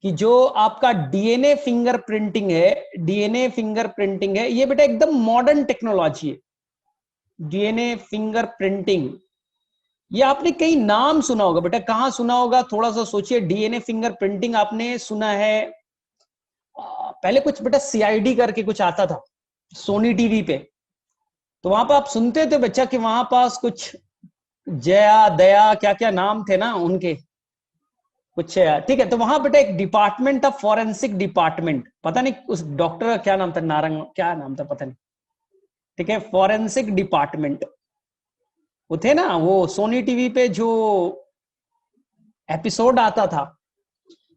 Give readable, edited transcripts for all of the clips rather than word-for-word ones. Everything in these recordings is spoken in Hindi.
कि जो आपका डीएनए फिंगरप्रिंटिंग है, डीएनए फिंगरप्रिंटिंग है, ये बेटा एकदम मॉडर्न टेक्नोलॉजी है। डीएनए फिंगरप्रिंटिंग, ये आपने कई नाम सुना होगा बेटा, कहां सुना होगा थोड़ा सा सोचिए। डीएनए फिंगरप्रिंटिंग आपने सुना है, पहले कुछ बेटा सीआईडी करके कुछ आता था सोनी टीवी पे, तो वहां पर आप सुनते थे बच्चा कि वहां पास कुछ जया दया क्या क्या नाम थे ना उनके कुछ, ठीक है। तो वहां बेटा एक डिपार्टमेंट था, फॉरेंसिक डिपार्टमेंट, पता नहीं उस डॉक्टर का क्या नाम था, नारंग क्या नाम था पता नहीं, ठीक है, फॉरेंसिक डिपार्टमेंट। वो थे ना, वो सोनी टीवी पे जो एपिसोड आता था,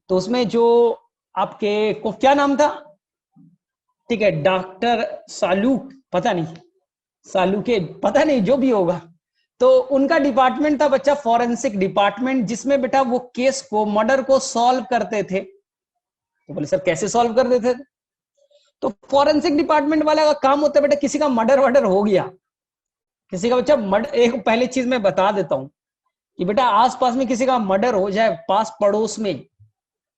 तो उसमें जो आपके को क्या नाम था, ठीक है, डॉक्टर सालूक, पता नहीं सालू के, पता नहीं जो भी होगा, तो उनका डिपार्टमेंट था बच्चा फॉरेंसिक डिपार्टमेंट, जिसमें बेटा वो केस को, मर्डर को सॉल्व करते थे। तो बोले सर कैसे सॉल्व कर देते थे? तो फॉरेंसिक डिपार्टमेंट वाला का काम होता है बेटा, किसी का मर्डर वर्डर हो गया, किसी का बच्चा मर्डर, एक पहले चीज मैं बता देता हूं कि बेटा आसपास में किसी का मर्डर हो जाए, पास पड़ोस में,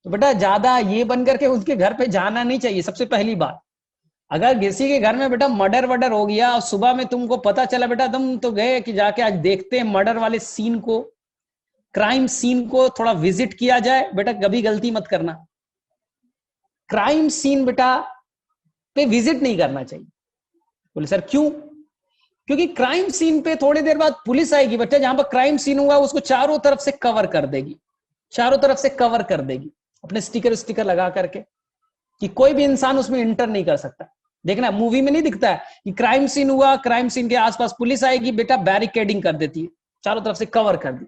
तो बेटा ज्यादा ये बन करके उसके घर पे जाना नहीं चाहिए। सबसे पहली बात, अगर किसी के घर में बेटा मर्डर वर्डर हो गया और सुबह में तुमको पता चला बेटा, तुम तो गए कि जाके आज देखते हैं मर्डर वाले सीन को, क्राइम सीन को थोड़ा विजिट किया जाए, बेटा कभी गलती मत करना, क्राइम सीन बेटा पे विजिट नहीं करना चाहिए। बोले सर क्यों? क्योंकि क्राइम सीन पे थोड़ी देर बाद पुलिस आएगी बेटा, जहां पर क्राइम सीन हुआ उसको चारों तरफ से कवर कर देगी, चारों तरफ से कवर कर देगी अपने स्टिकर स्टिकर लगा करके, कि कोई भी इंसान उसमें इंटर नहीं कर सकता। देखना मूवी में नहीं दिखता है कि क्राइम सीन हुआ, क्राइम सीन के आसपास पुलिस आएगी बेटा, बैरिकेडिंग कर देती है, चारों तरफ से कवर कर दी,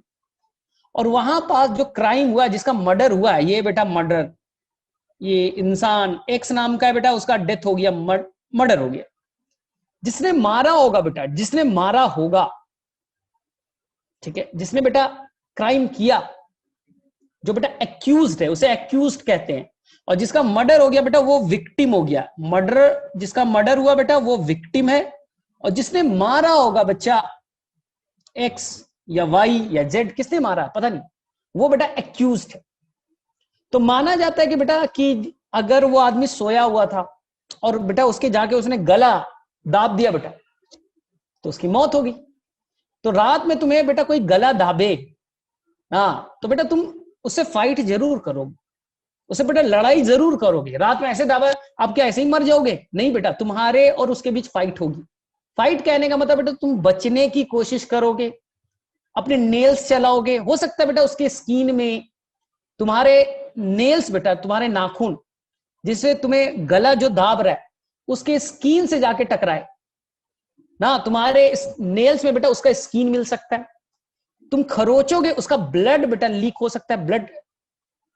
और वहां पास जो क्राइम हुआ, जिसका मर्डर हुआ है, ये बेटा मर्डर, ये इंसान एक्स नाम का है बेटा, उसका डेथ हो गया, मर्डर हो गया, जिसने मारा होगा बेटा, जिसने मारा होगा, ठीक है, जिसने बेटा क्राइम किया, जो बेटा एक्यूज्ड है उसे एक्यूज्ड कहते हैं, और जिसका मर्डर हो गया बेटा वो विक्टिम हो गया। मर्डर, जिसका मर्डर हुआ बेटा वो विक्टिम है, और जिसने मारा होगा बच्चा एक्स या वाई या जेड, किसने मारा पता नहीं, वो बेटा एक्यूज्ड है। तो माना जाता है कि बेटा कि अगर वो आदमी सोया हुआ था और बेटा उसके जाके उसने गला दाब दिया बेटा, तो उसकी मौत होगी। तो रात में तुम्हें बेटा कोई गला दाबे, हाँ, तो बेटा तुम उससे फाइट जरूर करोगे, उससे बेटा लड़ाई जरूर करोगे। रात में ऐसे दाबा, आप क्या ऐसे ही मर जाओगे? नहीं बेटा, तुम्हारे और उसके बीच फाइट होगी। फाइट कहने का मतलब बेटा तुम बचने की कोशिश करोगे, अपने नेल्स चलाओगे, हो सकता है बेटा उसके स्किन में तुम्हारे नेल्स बेटा, तुम्हारे नाखून, जिससे तुम्हें गला जो दाब रहा है उसके स्किन से जाके टकराए ना, तुम्हारे नेल्स में बेटा उसका स्किन मिल सकता है, तुम खरोचोगे, उसका ब्लड बेटा लीक हो सकता है, ब्लड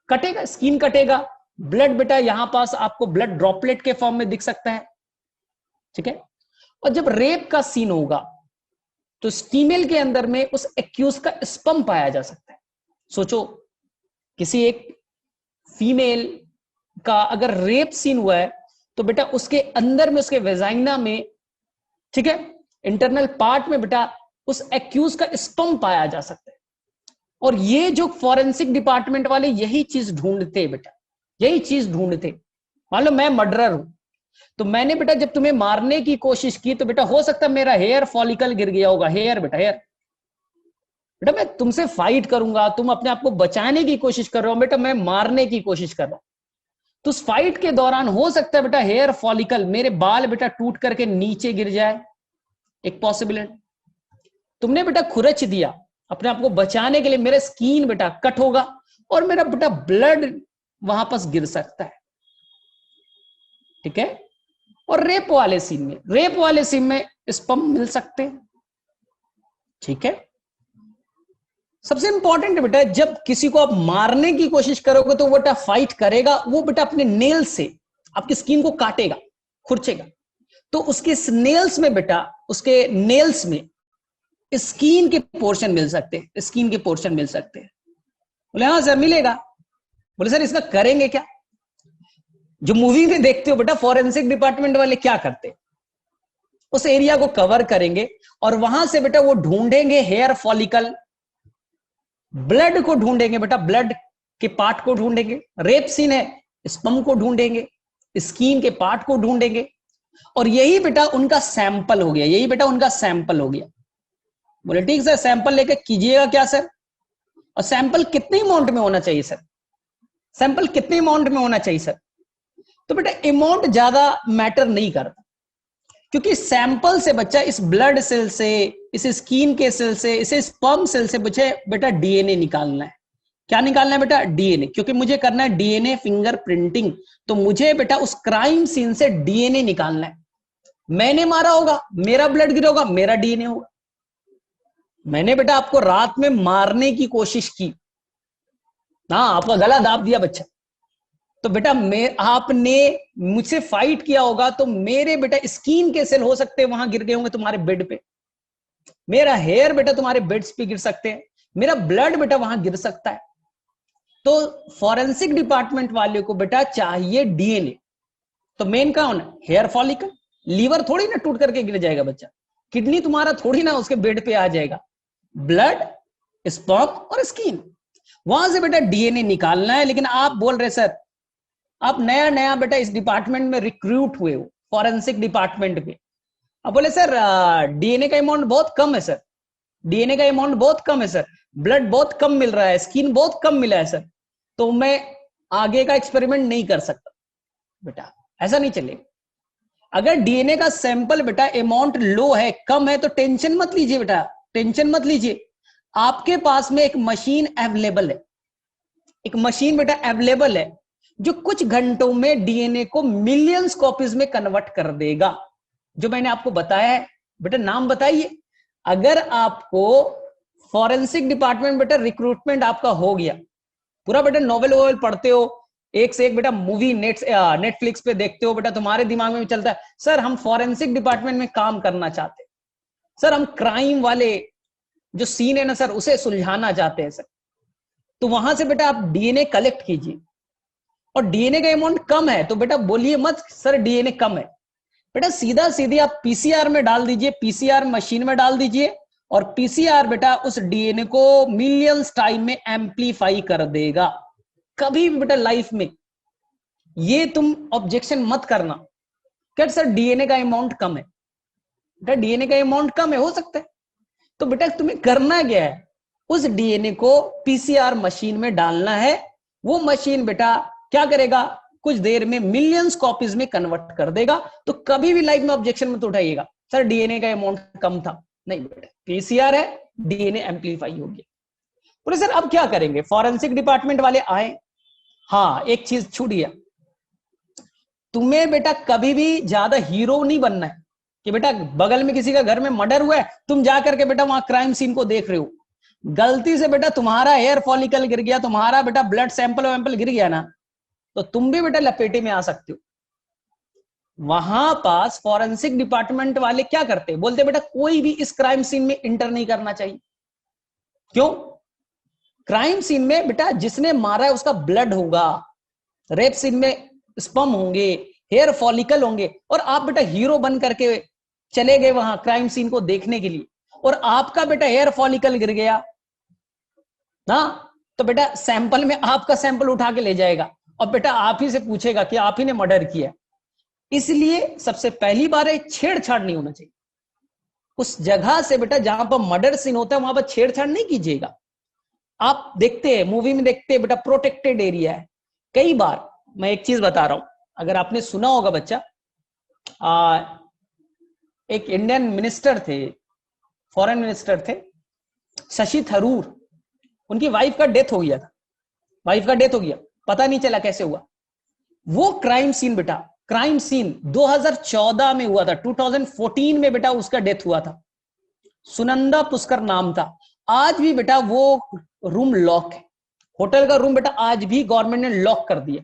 कटेगा, स्किन कटेगा, ब्लड बेटा यहां पास आपको ब्लड ड्रॉपलेट के फॉर्म में दिख सकता है, ठीक है। और जब रेप का सीन होगा तो फीमेल के अंदर में उस एक्यूज का स्पर्म पाया जा सकता है। सोचो, किसी एक फीमेल का अगर रेप सीन हुआ है तो बेटा उसके अंदर में, उसके वेजाइना में, ठीक है, इंटरनल पार्ट में बेटा उस एक्यूज का स्पर्म पाया जा सकता है। और ये जो फॉरेंसिक डिपार्टमेंट वाले यही चीज ढूंढते बेटा, यही चीज ढूंढते। मान लो मैं मर्डरर हूं, तो मैंने बेटा जब तुम्हें मारने की कोशिश की तो बेटा हो सकता है मेरा हेयर फॉलिकल गिर गया होगा, हेयर बेटा, हेयर बेटा, मैं तुमसे फाइट करूंगा, तुम अपने आप को बचाने की कोशिश कर रहे हो बेटा, मैं मारने की कोशिश कर रहा हूं, तो उस फाइट के दौरान हो सकता है बेटा हेयर फॉलिकल, मेरे बाल बेटा टूट करके नीचे गिर जाए, एक पॉसिबिलिटी। तुमने बेटा खुरच दिया अपने आप को बचाने के लिए, मेरा स्किन बेटा कट होगा और मेरा बेटा ब्लड वहां पास गिर सकता है, ठीक है। और रेप वाले सीन में, रेप वाले सीन में स्पर्म मिल सकते हैं, ठीक है। सबसे इंपॉर्टेंट है बेटा, जब किसी को आप मारने की कोशिश करोगे तो वो बेटा फाइट करेगा, वो बेटा अपने नेल से आपकी स्किन को काटेगा, खुरचेगा, तो उसके नेल्स में बेटा, उसके नेल्स में स्किन के पोर्शन मिल सकते हैं, स्किन के पोर्शन मिल सकते हैं। बोले हाँ सर मिलेगा। बोले सर इसका करेंगे क्या? जो मूवी में देखते हो बेटा फॉरेंसिक डिपार्टमेंट वाले क्या करते, उस एरिया को कवर करेंगे और वहां से बेटा वो ढूंढेंगे हेयर फॉलिकल, ब्लड को ढूंढेंगे बेटा, ब्लड के पार्ट को ढूंढेंगे, रेप सीन है स्पर्म को ढूंढेंगे, स्किन के पार्ट को ढूंढेंगे, और यही बेटा उनका सैंपल हो गया, यही बेटा उनका सैंपल हो गया। बोले ठीक सर, सैंपल लेके कीजिएगा क्या सर, और सैंपल कितने अमाउंट में होना चाहिए सर, सैंपल कितने अमाउंट में होना चाहिए सर? तो बेटा अमाउंट ज्यादा मैटर नहीं करता, क्योंकि सैंपल से बच्चा इस ब्लड सेल से, इस स्किन के सेल से, इस स्पर्म सेल से मुझे बेटा डीएनए निकालना है। क्या निकालना है बेटा? डीएनए, क्योंकि मुझे करना है डीएनए फिंगर प्रिंटिंग, तो मुझे बेटा उस क्राइम सीन से डीएनए निकालना है। मैंने मारा होगा, मेरा ब्लड गिरा होगा, मेरा डीएनए होगा। मैंने बेटा आपको रात में मारने की कोशिश की, हाँ आपका गला दाब दिया बच्चा, तो बेटा आपने मुझसे फाइट किया होगा, तो मेरे बेटा स्किन के सेल हो सकते हैं वहां गिर गए होंगे तुम्हारे बेड पे, मेरा हेयर बेटा तुम्हारे बेड्स पे गिर सकते हैं, मेरा ब्लड बेटा वहां गिर सकता है। तो फॉरेंसिक डिपार्टमेंट वाले को बेटा चाहिए डीएनए। तो मेन कौन है? Hair follicle. लीवर थोड़ी ना टूट करके गिर जाएगा बच्चा, किडनी तुम्हारा थोड़ी ना उसके बेड पे आ जाएगा, ब्लड, स्पर्म और स्किन, वहां से बेटा डीएनए निकालना है। लेकिन आप बोल रहे सर आप नया नया बेटा इस डिपार्टमेंट में रिक्रूट हुए हो, फॉरेंसिक डिपार्टमेंट में, अब बोले सर डीएनए का अमाउंट बहुत कम है सर, डीएनए का अमाउंट बहुत कम है सर, ब्लड बहुत कम मिल रहा है, स्किन बहुत कम मिला है सर, तो मैं आगे का एक्सपेरिमेंट नहीं कर सकता। बेटा ऐसा नहीं चलेगा। अगर डीएनए का सैंपल बेटा अमाउंट लो है, कम है, तो टेंशन मत लीजिए बेटा, टेंशन मत लीजिए। आपके पास में एक मशीन अवेलेबल है, एक मशीन बेटा अवेलेबल है जो कुछ घंटों में डीएनए को मिलियंस कॉपीज में कन्वर्ट कर देगा, जो मैंने आपको बताया है। बेटा नाम बताइए। अगर आपको फॉरेंसिक डिपार्टमेंट बेटा रिक्रूटमेंट आपका हो गया, पूरा बेटा नोवेल वोवेल पढ़ते हो, एक से एक बेटा मूवी नेटफ्लिक्स पे देखते हो, बेटा तुम्हारे दिमाग में भी चलता है सर हम फॉरेंसिक डिपार्टमेंट में काम करना चाहते हैं सर, हम क्राइम वाले जो सीन है ना सर उसे सुलझाना चाहते हैं सर, तो वहां से बेटा आप डीएनए कलेक्ट कीजिए। और डीएनए का अमाउंट कम है तो बेटा बोलिए मत सर डीएनए कम है, बेटा सीधा सीधी आप पीसीआर में डाल दीजिए, पीसीआर मशीन में डाल दीजिए, और पीसीआर बेटा उस डीएनए को मिलियंस टाइम में एम्पलीफाई कर देगा। कभी भी बेटा लाइफ में ये तुम ऑब्जेक्शन मत करना कि सर डीएनए का अमाउंट कम है, बेटा डीएनए का अमाउंट कम है, हो सकता है, तो बेटा तुम्हें करना क्या है, उस डीएनए को पीसीआर मशीन में डालना है। वो मशीन बेटा क्या करेगा, कुछ देर में मिलियंस कॉपीज में कन्वर्ट कर देगा। तो कभी भी लाइफ में ऑब्जेक्शन मत उठाइएगा सर डीएनए का अमाउंट कम था, नहीं बेटा पीसीआर है, डीएनए एम्पलीफाई हो गया। बोले सर अब क्या करेंगे, फॉरेंसिक डिपार्टमेंट वाले आए, हाँ एक चीज छूट गया, तुम्हें बेटा कभी भी ज्यादा हीरो नहीं बनना है कि बेटा बगल में किसी का घर में मर्डर हुआ है, तुम जाकर के बेटा वहां क्राइम सीन को देख रहे हो, गलती से बेटा तुम्हारा हेयर फॉलिकल गिर गया, तुम्हारा बेटा ब्लड सैंपल वैंपल गिर गया ना, तो तुम भी बेटा लपेटे में आ सकते हो। वहां पास फॉरेंसिक डिपार्टमेंट वाले क्या करते हैं, बोलते बेटा कोई भी इस क्राइम सीन में इंटर नहीं करना चाहिए। क्यों? क्राइम सीन में बेटा जिसने मारा है उसका ब्लड होगा, रेप सीन में स्पर्म होंगे, हेयर फॉलिकल होंगे, और आप बेटा हीरो बन करके चले गए वहां क्राइम सीन को देखने के लिए, और आपका बेटा हेयर फॉलिकल गिर गया ना, तो बेटा सैंपल में आपका सैंपल उठा के ले जाएगा और बेटा आप ही से पूछेगा कि आप ही ने मर्डर किया। इसलिए सबसे पहली बार छेड़छाड़ नहीं होना चाहिए उस जगह से बेटा जहां पर मर्डर सीन होता है, वहां पर छेड़छाड़ नहीं कीजिएगा। आप देखते हैं मूवी में देखते हैं बेटा प्रोटेक्टेड एरिया है। कई बार मैं एक चीज बता रहा हूं, अगर आपने सुना होगा बच्चा, एक इंडियन मिनिस्टर थे, फॉरेन मिनिस्टर थे, शशि थरूर, उनकी वाइफ का डेथ हो गया था, वाइफ का डेथ हो गया, पता नहीं चला कैसे हुआ। वो क्राइम सीन बेटा, क्राइम सीन 2014 में हुआ था, 2014 में बेटा उसका डेथ हुआ था, सुनंदा पुष्कर नाम था। आज भी बेटा वो रूम लॉक है, होटल का रूम बेटा आज भी गवर्नमेंट ने लॉक कर दिया।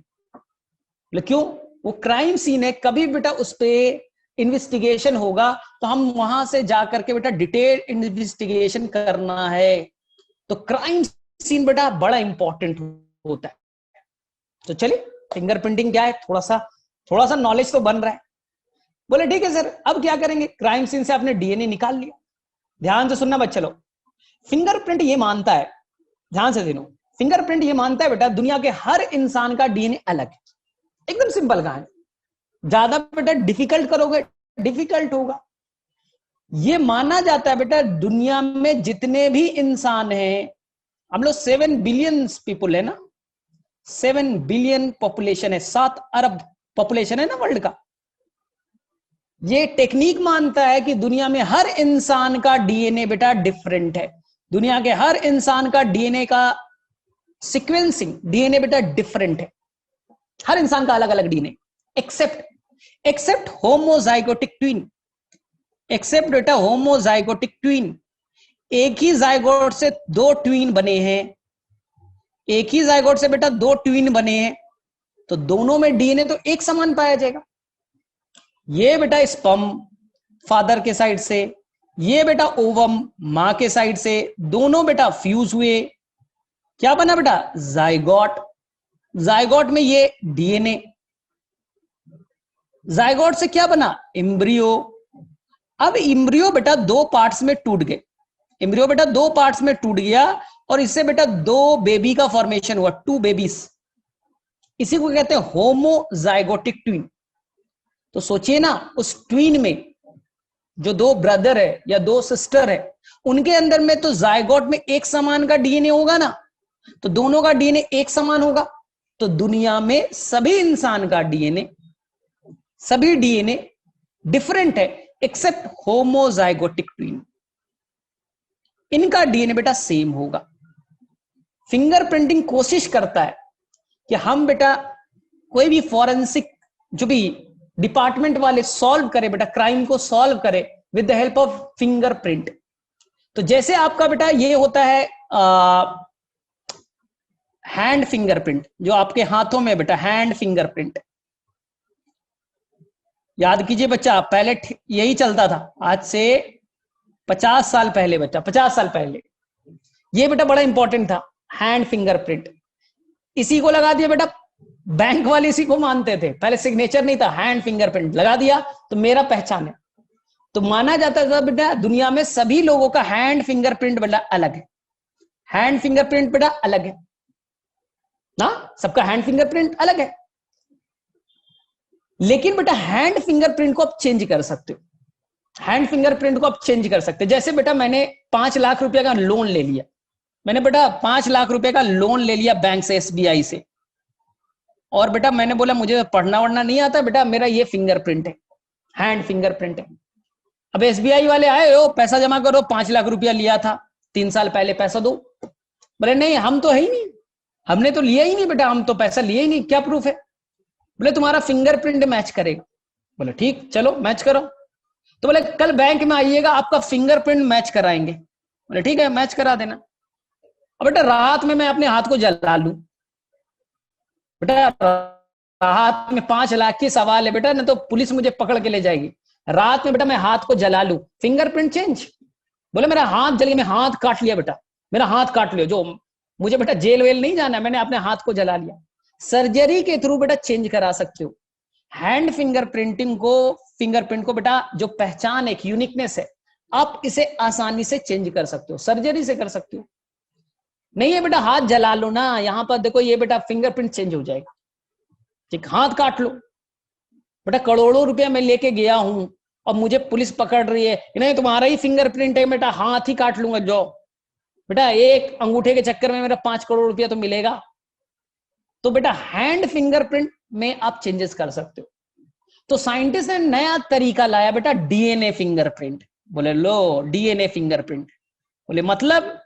क्यों? वो क्राइम सीन है, कभी बेटा उस पर इन्वेस्टिगेशन होगा तो हम वहां से जाकर के बेटा डिटेल इन्वेस्टिगेशन करना है। तो क्राइम सीन बेटा बड़ा इंपॉर्टेंट होता है। तो चलिए फिंगरप्रिंटिंग क्या है, थोड़ा सा नॉलेज तो बन रहा है। बोले ठीक है सर अब क्या करेंगे, क्राइम सीन से आपने डीएनए निकाल लिया। ध्यान से सुनना बच्चे लोग, फिंगरप्रिंट ये मानता है, ध्यान से सुनो, फिंगरप्रिंट ये मानता है बेटा दुनिया के हर इंसान का डीएनए अलग है। एकदम सिंपल कहानी, ज्यादा बेटा डिफिकल्ट करोगे डिफिकल्ट होगा। ये माना जाता है बेटा दुनिया में जितने भी इंसान हैं, हम लोग 7 बिलियन पीपुल है ना, 7 बिलियन पॉपुलेशन है, 7 अरब पॉपुलेशन है ना वर्ल्ड का। ये टेक्निक मानता है कि दुनिया में हर इंसान का डीएनए बेटा डिफरेंट है। दुनिया के हर इंसान का डीएनए का सीक्वेंसिंग डीएनए बेटा डिफरेंट है, हर इंसान का अलग अलग DNA, except homozygotic twin, except बेटा होमोजाइगोटिक ट्विन। एक ही जाइगोट से 2 ट्वीन बने हैं, एक ही जाइगोट से बेटा 2 ट्वीन बने हैं, तो दोनों में डीएनए तो एक समान पाया जाएगा। ये बेटा स्पर्म फादर के साइड से, ये बेटा ओवम मां के साइड से, दोनों बेटा फ्यूज हुए, क्या बना बेटा जाइगोट। जाइगोट में ये डीएनए, जाइगोट से क्या बना एम्ब्रियो। अब एम्ब्रियो बेटा 2 पार्ट्स में टूट गए, एम्ब्रियो बेटा 2 पार्ट्स में टूट गया और इससे बेटा 2 बेबी का फॉर्मेशन हुआ, 2 बेबीज। इसी को कहते हैं होमोजाइगोटिक ट्विन। तो सोचिए ना उस ट्विन में जो 2 ब्रदर है या 2 सिस्टर है, उनके अंदर में तो जाइगोट में एक समान का डीएनए होगा ना, तो दोनों का डीएनए एक समान होगा। तो दुनिया में सभी इंसान का डीएनए, सभी डीएनए डिफरेंट है एक्सेप्ट होमोजाइगोटिक ट्विन, इनका डीएनए बेटा सेम होगा। फिंगरप्रिंटिंग कोशिश करता है कि हम बेटा कोई भी फॉरेंसिक जो भी डिपार्टमेंट वाले सॉल्व करे बेटा, क्राइम को सॉल्व करे with the help of fingerprint. तो जैसे आपका बेटा ये होता है हैंड फिंगरप्रिंट, जो आपके हाथों में बेटा हैंड फिंगरप्रिंट, याद कीजिए बच्चा पहले यही चलता था, आज से 50 साल पहले बच्चा, 50 साल पहले ये बेटा बड़ा इंपॉर्टेंट था हैंड फिंगरप्रिंट। इसी को लगा दिया बेटा, बैंक वाले इसी को मानते थे, पहले सिग्नेचर नहीं था, हैंड फिंगरप्रिंट लगा दिया तो मेरा पहचान है। तो माना जाता था बेटा दुनिया में सभी लोगों का हैंड फिंगरप्रिंट बेटा अलग है, हैंड फिंगरप्रिंट बेटा अलग है ना, सबका हैंड फिंगरप्रिंट अलग है। लेकिन बेटा हैंड फिंगरप्रिंट को आप चेंज कर सकते हो, हैंड फिंगरप्रिंट को आप चेंज कर सकते हो। जैसे बेटा मैंने 5 लाख रुपए का लोन ले लिया, मैंने बेटा 5 लाख रुपए का लोन ले लिया बैंक से, एसबीआई से, और बेटा मैंने बोला मुझे पढ़ना वढ़ना नहीं आता बेटा, मेरा ये फिंगरप्रिंट है, हैंड फिंगरप्रिंट है। अब एसबीआई वाले आए, हो पैसा जमा करो, 5 लाख रुपया लिया था 3 साल पहले, पैसा दो। बोले नहीं हम तो है ही नहीं, हमने तो लिया ही नहीं बेटा, हम तो पैसा लिया ही नहीं, क्या प्रूफ है। बोले तुम्हारा फिंगरप्रिंट मैच करेगा। बोले ठीक चलो मैच करो। तो बोले कल बैंक में आइएगा आपका फिंगरप्रिंट मैच कराएंगे। बोले ठीक है मैच करा देना। अब बेटा रात में मैं अपने हाथ को जला लूं, बेटा हाथ में 5 लाख की सवाल है बेटा, ना तो पुलिस मुझे पकड़ के ले जाएगी। रात में बेटा मैं हाथ को जला लूं, फिंगरप्रिंट चेंज। बोले मेरा हाथ जल गया, मैं हाथ काट लिया बेटा, मेरा हाथ काट लिया, जो मुझे बेटा जेल वेल नहीं जाना, मैंने अपने हाथ को जला लिया। सर्जरी के थ्रू बेटा चेंज करा सकते हो। हैंड फिंगरप्रिंटिंग को, फिंगरप्रिंट को बेटा जो पहचान एक यूनिकनेस है, आप इसे आसानी से चेंज कर सकते हो, सर्जरी से कर सकते हो। नहीं है बेटा हाथ जला लो ना, यहां पर देखो ये बेटा फिंगरप्रिंट चेंज हो जाएगा, ठीक, हाथ काट लो। बेटा करोड़ों रुपया मैं लेके गया हूं और मुझे पुलिस पकड़ रही है, नहीं तुम्हारा ही फिंगरप्रिंट है बेटा, हाथ ही काट लूंगा। जो बेटा एक अंगूठे के चक्कर में मेरा 5 करोड़ रुपया तो मिलेगा। तो बेटा हैंड फिंगरप्रिंट में आप चेंजेस कर सकते हो। तो साइंटिस्ट ने नया तरीका लाया बेटा, डीएनए फिंगरप्रिंट। बोले लो डीएनए फिंगरप्रिंट, बोले मतलब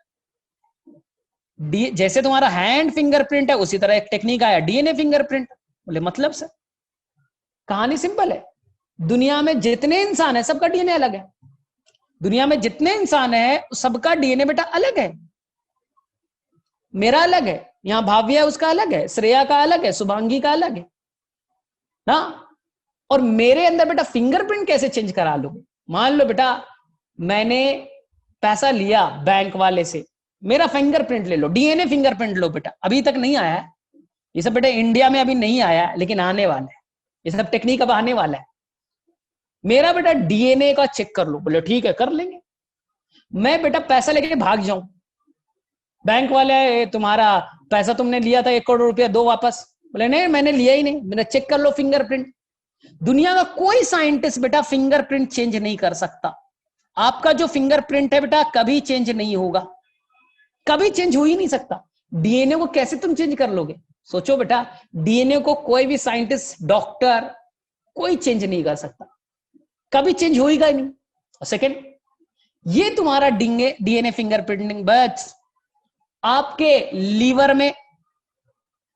जैसे तुम्हारा हैंड फिंगरप्रिंट है उसी तरह एक टेक्निक आया डीएनए फिंगरप्रिंट। बोले मतलब सर, कहानी सिंपल है, दुनिया में जितने इंसान है सबका डीएनए अलग है, दुनिया में जितने इंसान है सबका डीएनए बेटा अलग है। मेरा अलग है, यहां भाव्या है उसका अलग है, श्रेया का अलग है, शुभांगी का अलग है ना। और मेरे अंदर बेटा फिंगरप्रिंट कैसे चेंज करा लोगे। मान लो बेटा मैंने पैसा लिया बैंक वाले से, मेरा फिंगरप्रिंट ले लो, डीएनए फिंगरप्रिंट लो बेटा। अभी तक नहीं आया है ये सब बेटा, इंडिया में अभी नहीं आया है, लेकिन आने वाला है, ये सब टेक्निक अब आने वाला है। मेरा बेटा डीएनए का चेक कर लो। बोले ठीक है कर लेंगे। मैं बेटा पैसा लेके भाग जाऊं, बैंक वाले तुम्हारा पैसा तुमने लिया था 1 करोड़ रुपया, दो वापस। बोले नहीं मैंने लिया ही नहीं, मैंने चेक कर लो फिंगरप्रिंट। दुनिया का कोई साइंटिस्ट बेटा फिंगरप्रिंट चेंज नहीं कर सकता। आपका जो फिंगरप्रिंट है बेटा कभी चेंज नहीं होगा, कभी चेंज हो ही नहीं सकता। डीएनए को कैसे तुम चेंज कर लोगे? सोचो बेटा, डीएनए को कोई भी साइंटिस्ट, डॉक्टर कोई चेंज नहीं कर सकता, कभी चेंज होगा ही नहीं। और सेकेंड, ये तुम्हारा डीएनए फिंगरप्रिंटिंग बस आपके लीवर में,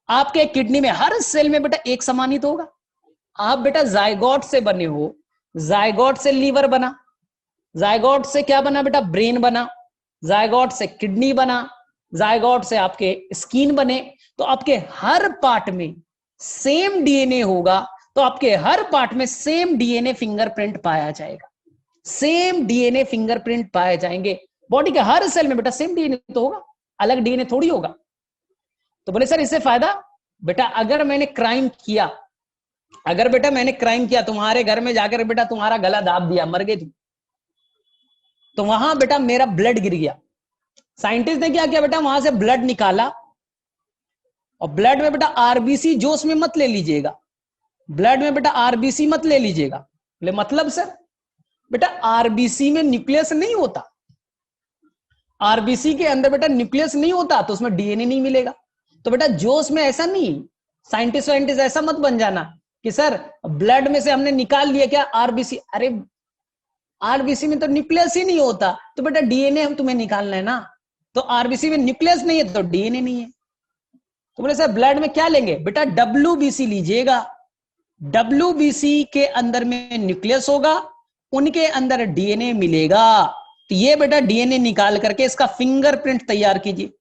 आपके किडनी में, हर सेल में बेटा एक समान ही तो होगा। आप बेटा जायगोट से बने हो, जायगोट से लीवर बना, जायगोट से क्या बना बेटा? ब्रेन बना, जायगोट से किडनी बना, जायगोट से आपके स्किन बने। तो आपके हर पार्ट में सेम डीएनए होगा, तो आपके हर पार्ट में सेम डीएनए फिंगरप्रिंट पाया जाएगा, सेम डीएनए फिंगरप्रिंट पाए जाएंगे। बॉडी के हर सेल में बेटा सेम डीएनए तो होगा, अलग डीएनए थोड़ी होगा। तो बोले सर इससे फायदा? बेटा अगर मैंने क्राइम किया, अगर बेटा मैंने क्राइम किया, तुम्हारे घर में जाकर बेटा तुम्हारा गला दाब दिया, मर गए तुम, तो वहां बेटा मेरा ब्लड गिर गया। साइंटिस्ट ने क्या किया बेटा? वहां से ब्लड निकाला, और ब्लड में बेटा आरबीसी जोश में मत ले लीजिएगा, ब्लड में बेटा आरबीसी मत ले लीजिएगा। बोले मतलब सर? बेटा आरबीसी में न्यूक्लियस नहीं होता, आरबीसी के अंदर बेटा न्यूक्लियस नहीं होता, तो उसमें डीएनए नहीं मिलेगा। तो बेटा जोश में ऐसा नहीं, साइंटिस्ट ऐसा मत बन जाना कि सर ब्लड में से हमने निकाल लिया क्या आरबीसी। अरे आरबीसी में तो न्यूक्लियस ही नहीं होता, तो बेटा डीएनए हम तुम्हें निकालना है ना। तो आरबीसी में न्यूक्लियस नहीं है तो डीएनए नहीं है। तो बोले सर ब्लड में क्या लेंगे? बेटा डब्ल्यूबीसी लीजिएगा, डब्ल्यूबीसी के अंदर में न्यूक्लियस होगा, उनके अंदर डीएनए मिलेगा। तो ये बेटा डीएनए निकाल करके इसका फिंगरप्रिंट तैयार कीजिए,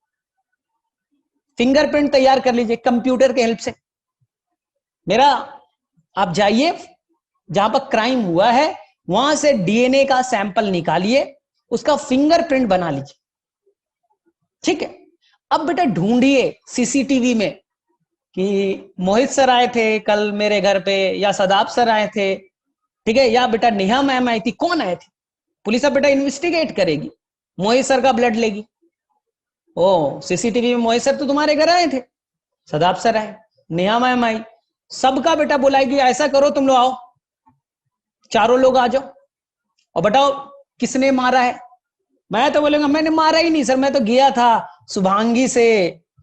फिंगरप्रिंट तैयार कर लीजिए कंप्यूटर के हेल्प से। मेरा आप जाइए जहां पर क्राइम हुआ है, वहां से डीएनए का सैंपल निकालिए, उसका फिंगरप्रिंट बना लीजिए, ठीक है। अब बेटा ढूंढिए सीसीटीवी में कि मोहित सर आए थे कल मेरे घर पे, या सदाब सर आए थे, ठीक है, या बेटा नेहा मैम आई थी, कौन आए थे? पुलिस अब बेटा इन्वेस्टिगेट करेगी, मोहित सर का ब्लड लेगी। ओ सीसीटीवी में मोहित सर तो तुम्हारे घर आए थे, सदाब सर आए, नेहा मैम आई, सबका बेटा बुलाएगी, ऐसा करो तुम लोग आओ, चारों लोग आ जाओ और बताओ किसने मारा है। मैं तो बोलूंगा मैंने मारा ही नहीं सर, मैं तो गया था शुभांगी से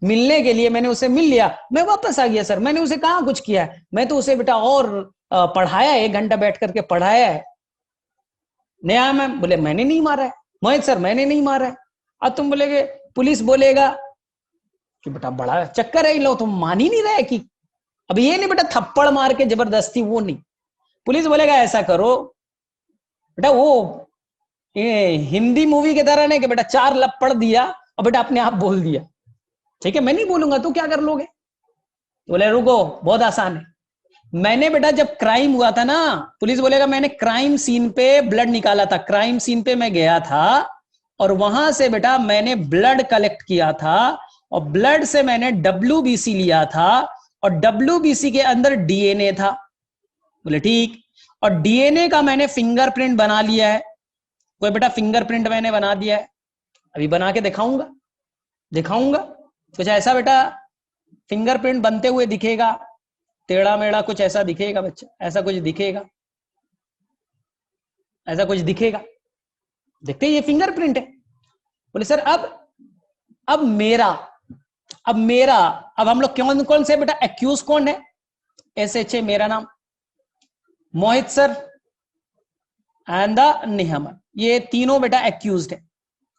मिलने के लिए, मैंने उसे मिल लिया, मैं वापस आ गया सर, मैंने उसे कहाँ कुछ किया है, मैं तो उसे बेटा और पढ़ाया, 1 घंटा बैठ करके पढ़ाया है। नया मैम बोले मैंने नहीं मारा है, मोहित सर मैंने नहीं मारा है। अब तुम बोलेगे, पुलिस बोलेगा कि बेटा बड़ा चक्कर है इन लोग, तुम मान ही नहीं रहे कि अब ये नहीं बेटा थप्पड़ मार के जबरदस्ती, वो नहीं। पुलिस बोलेगा ऐसा करो बेटा, वो ये हिंदी मूवी के तरह नहीं कि बेटा 4 लपड़ दिया और बेटा अपने आप बोल दिया, ठीक है मैं नहीं बोलूंगा तो क्या कर लोगे? बोले रुको बहुत आसान है, मैंने बेटा जब क्राइम हुआ था ना, पुलिस बोलेगा मैंने क्राइम सीन पे ब्लड निकाला था, क्राइम सीन पे मैं गया था और वहां से बेटा मैंने ब्लड कलेक्ट किया था और ब्लड से मैंने डब्ल्यूबीसी लिया था और डब्ल्यूबीसी के अंदर डीएनए था। बोले ठीक, और डीएनए का मैंने फिंगरप्रिंट बना लिया है, कोई बेटा फिंगरप्रिंट मैंने बना दिया है, अभी बना के दिखाऊंगा, दिखाऊंगा कुछ ऐसा बेटा फिंगरप्रिंट बनते हुए दिखेगा, टेढ़ा मेढ़ा कुछ ऐसा दिखेगा बच्चा, ऐसा कुछ दिखेगा, ऐसा कुछ दिखेगा, देखते ये फिंगरप्रिंट है। बोले सर अब मेरा अब हम लोग कौन कौन से बेटा एक्यूज कौन है? SHA मेरा नाम, Mohit sir and the Neha ma'am, ये तीनों बेटा एक्यूज्ड है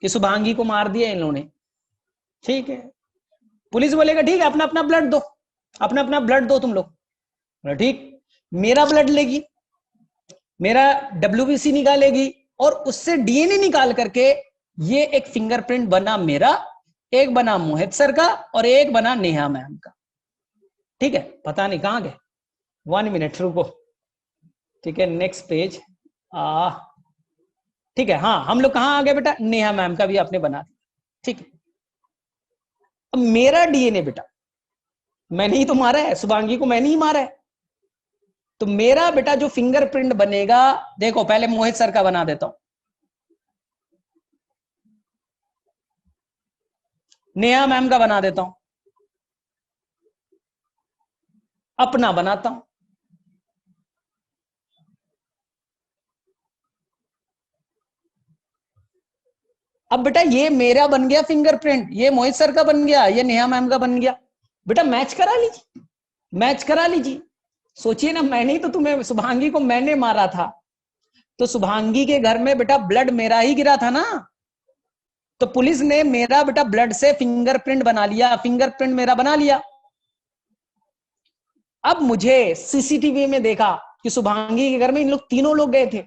कि शुभांगी को मार दिया इन लोगों ने, ठीक है। पुलिस बोलेगा ठीक है अपना अपना ब्लड दो, अपना अपना ब्लड दो तुम लोग, ठीक, मेरा ब्लड लेगी, मेरा WBC निकालेगी और उससे डीएनए निकाल करके ये एक फिंगरप्रिंट बना मेरा, एक बना मोहित सर का और एक बना नेहा मैम का, ठीक है। पता नहीं कहां गए, 1 मिनट रुको, ठीक है नेक्स्ट पेज, ठीक है, हाँ हम लोग कहां आ गए बेटा? नेहा मैम का भी आपने बना दिया, ठीक है। अब मेरा डीएनए बेटा मैंने ही तो मारा है, शुभांगी को मैंने ही मारा है, तो मेरा बेटा जो फिंगरप्रिंट बनेगा, देखो पहले मोहित सर का बना देता हूं, नेहा मैम का बना देता हूं, अपना बनाता हूं। अब बेटा ये मेरा बन गया फिंगरप्रिंट, ये मोहित सर का बन गया, ये नेहा मैम का बन गया। बेटा मैच करा लीजिए, मैच करा लीजिए। सोचिए ना, मैंने ही तो तुम्हें, शुभांगी को मैंने मारा था, तो शुभांगी के घर में बेटा ब्लड मेरा ही गिरा था ना, तो पुलिस ने मेरा बेटा ब्लड से फिंगरप्रिंट बना लिया, फिंगरप्रिंट मेरा बना लिया। अब मुझे सीसीटीवी में देखा कि शुभांगी के घर में इन लोग तीनों लोग गए थे,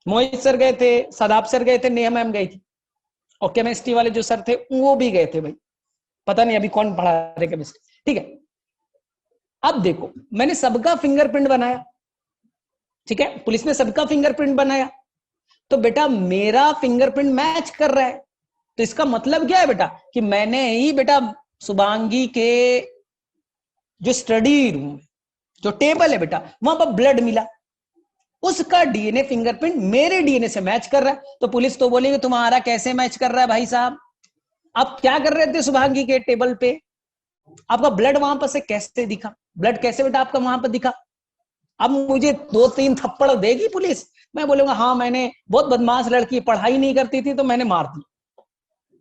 मोहित सर गए थे, सदाब सर गए थे, नेहा मैम गई थी, और केमिस्ट्री वाले जो सर थे वो भी गए थे। भाई पता नहीं अभी कौन पढ़ा रहे केमिस्ट्री, ठीक है। अब देखो मैंने सबका फिंगरप्रिंट बनाया, ठीक है, पुलिस ने सबका फिंगरप्रिंट बनाया, तो बेटा मेरा फिंगरप्रिंट मैच कर रहा है। तो इसका मतलब क्या है बेटा, कि मैंने ही बेटा शुभांगी के जो स्टडी रूम, जो टेबल है बेटा, वहां पर ब्लड मिला, उसका डीएनए फिंगरप्रिंट मेरे डीएनए से मैच कर रहा है। तो पुलिस तो बोलेगी तुम्हारा कैसे मैच कर रहा है भाई साहब, आप क्या कर रहे थे शुभांगी के टेबल पे, आपका ब्लड वहां पर से कैसे दिखा, ब्लड कैसे बेटा आपका वहां पर दिखा। अब मुझे 2-3 थप्पड़ देगी पुलिस, मैं बोलूंगा हाँ मैंने, बहुत बदमाश लड़की, पढ़ाई नहीं करती थी तो मैंने मार दी।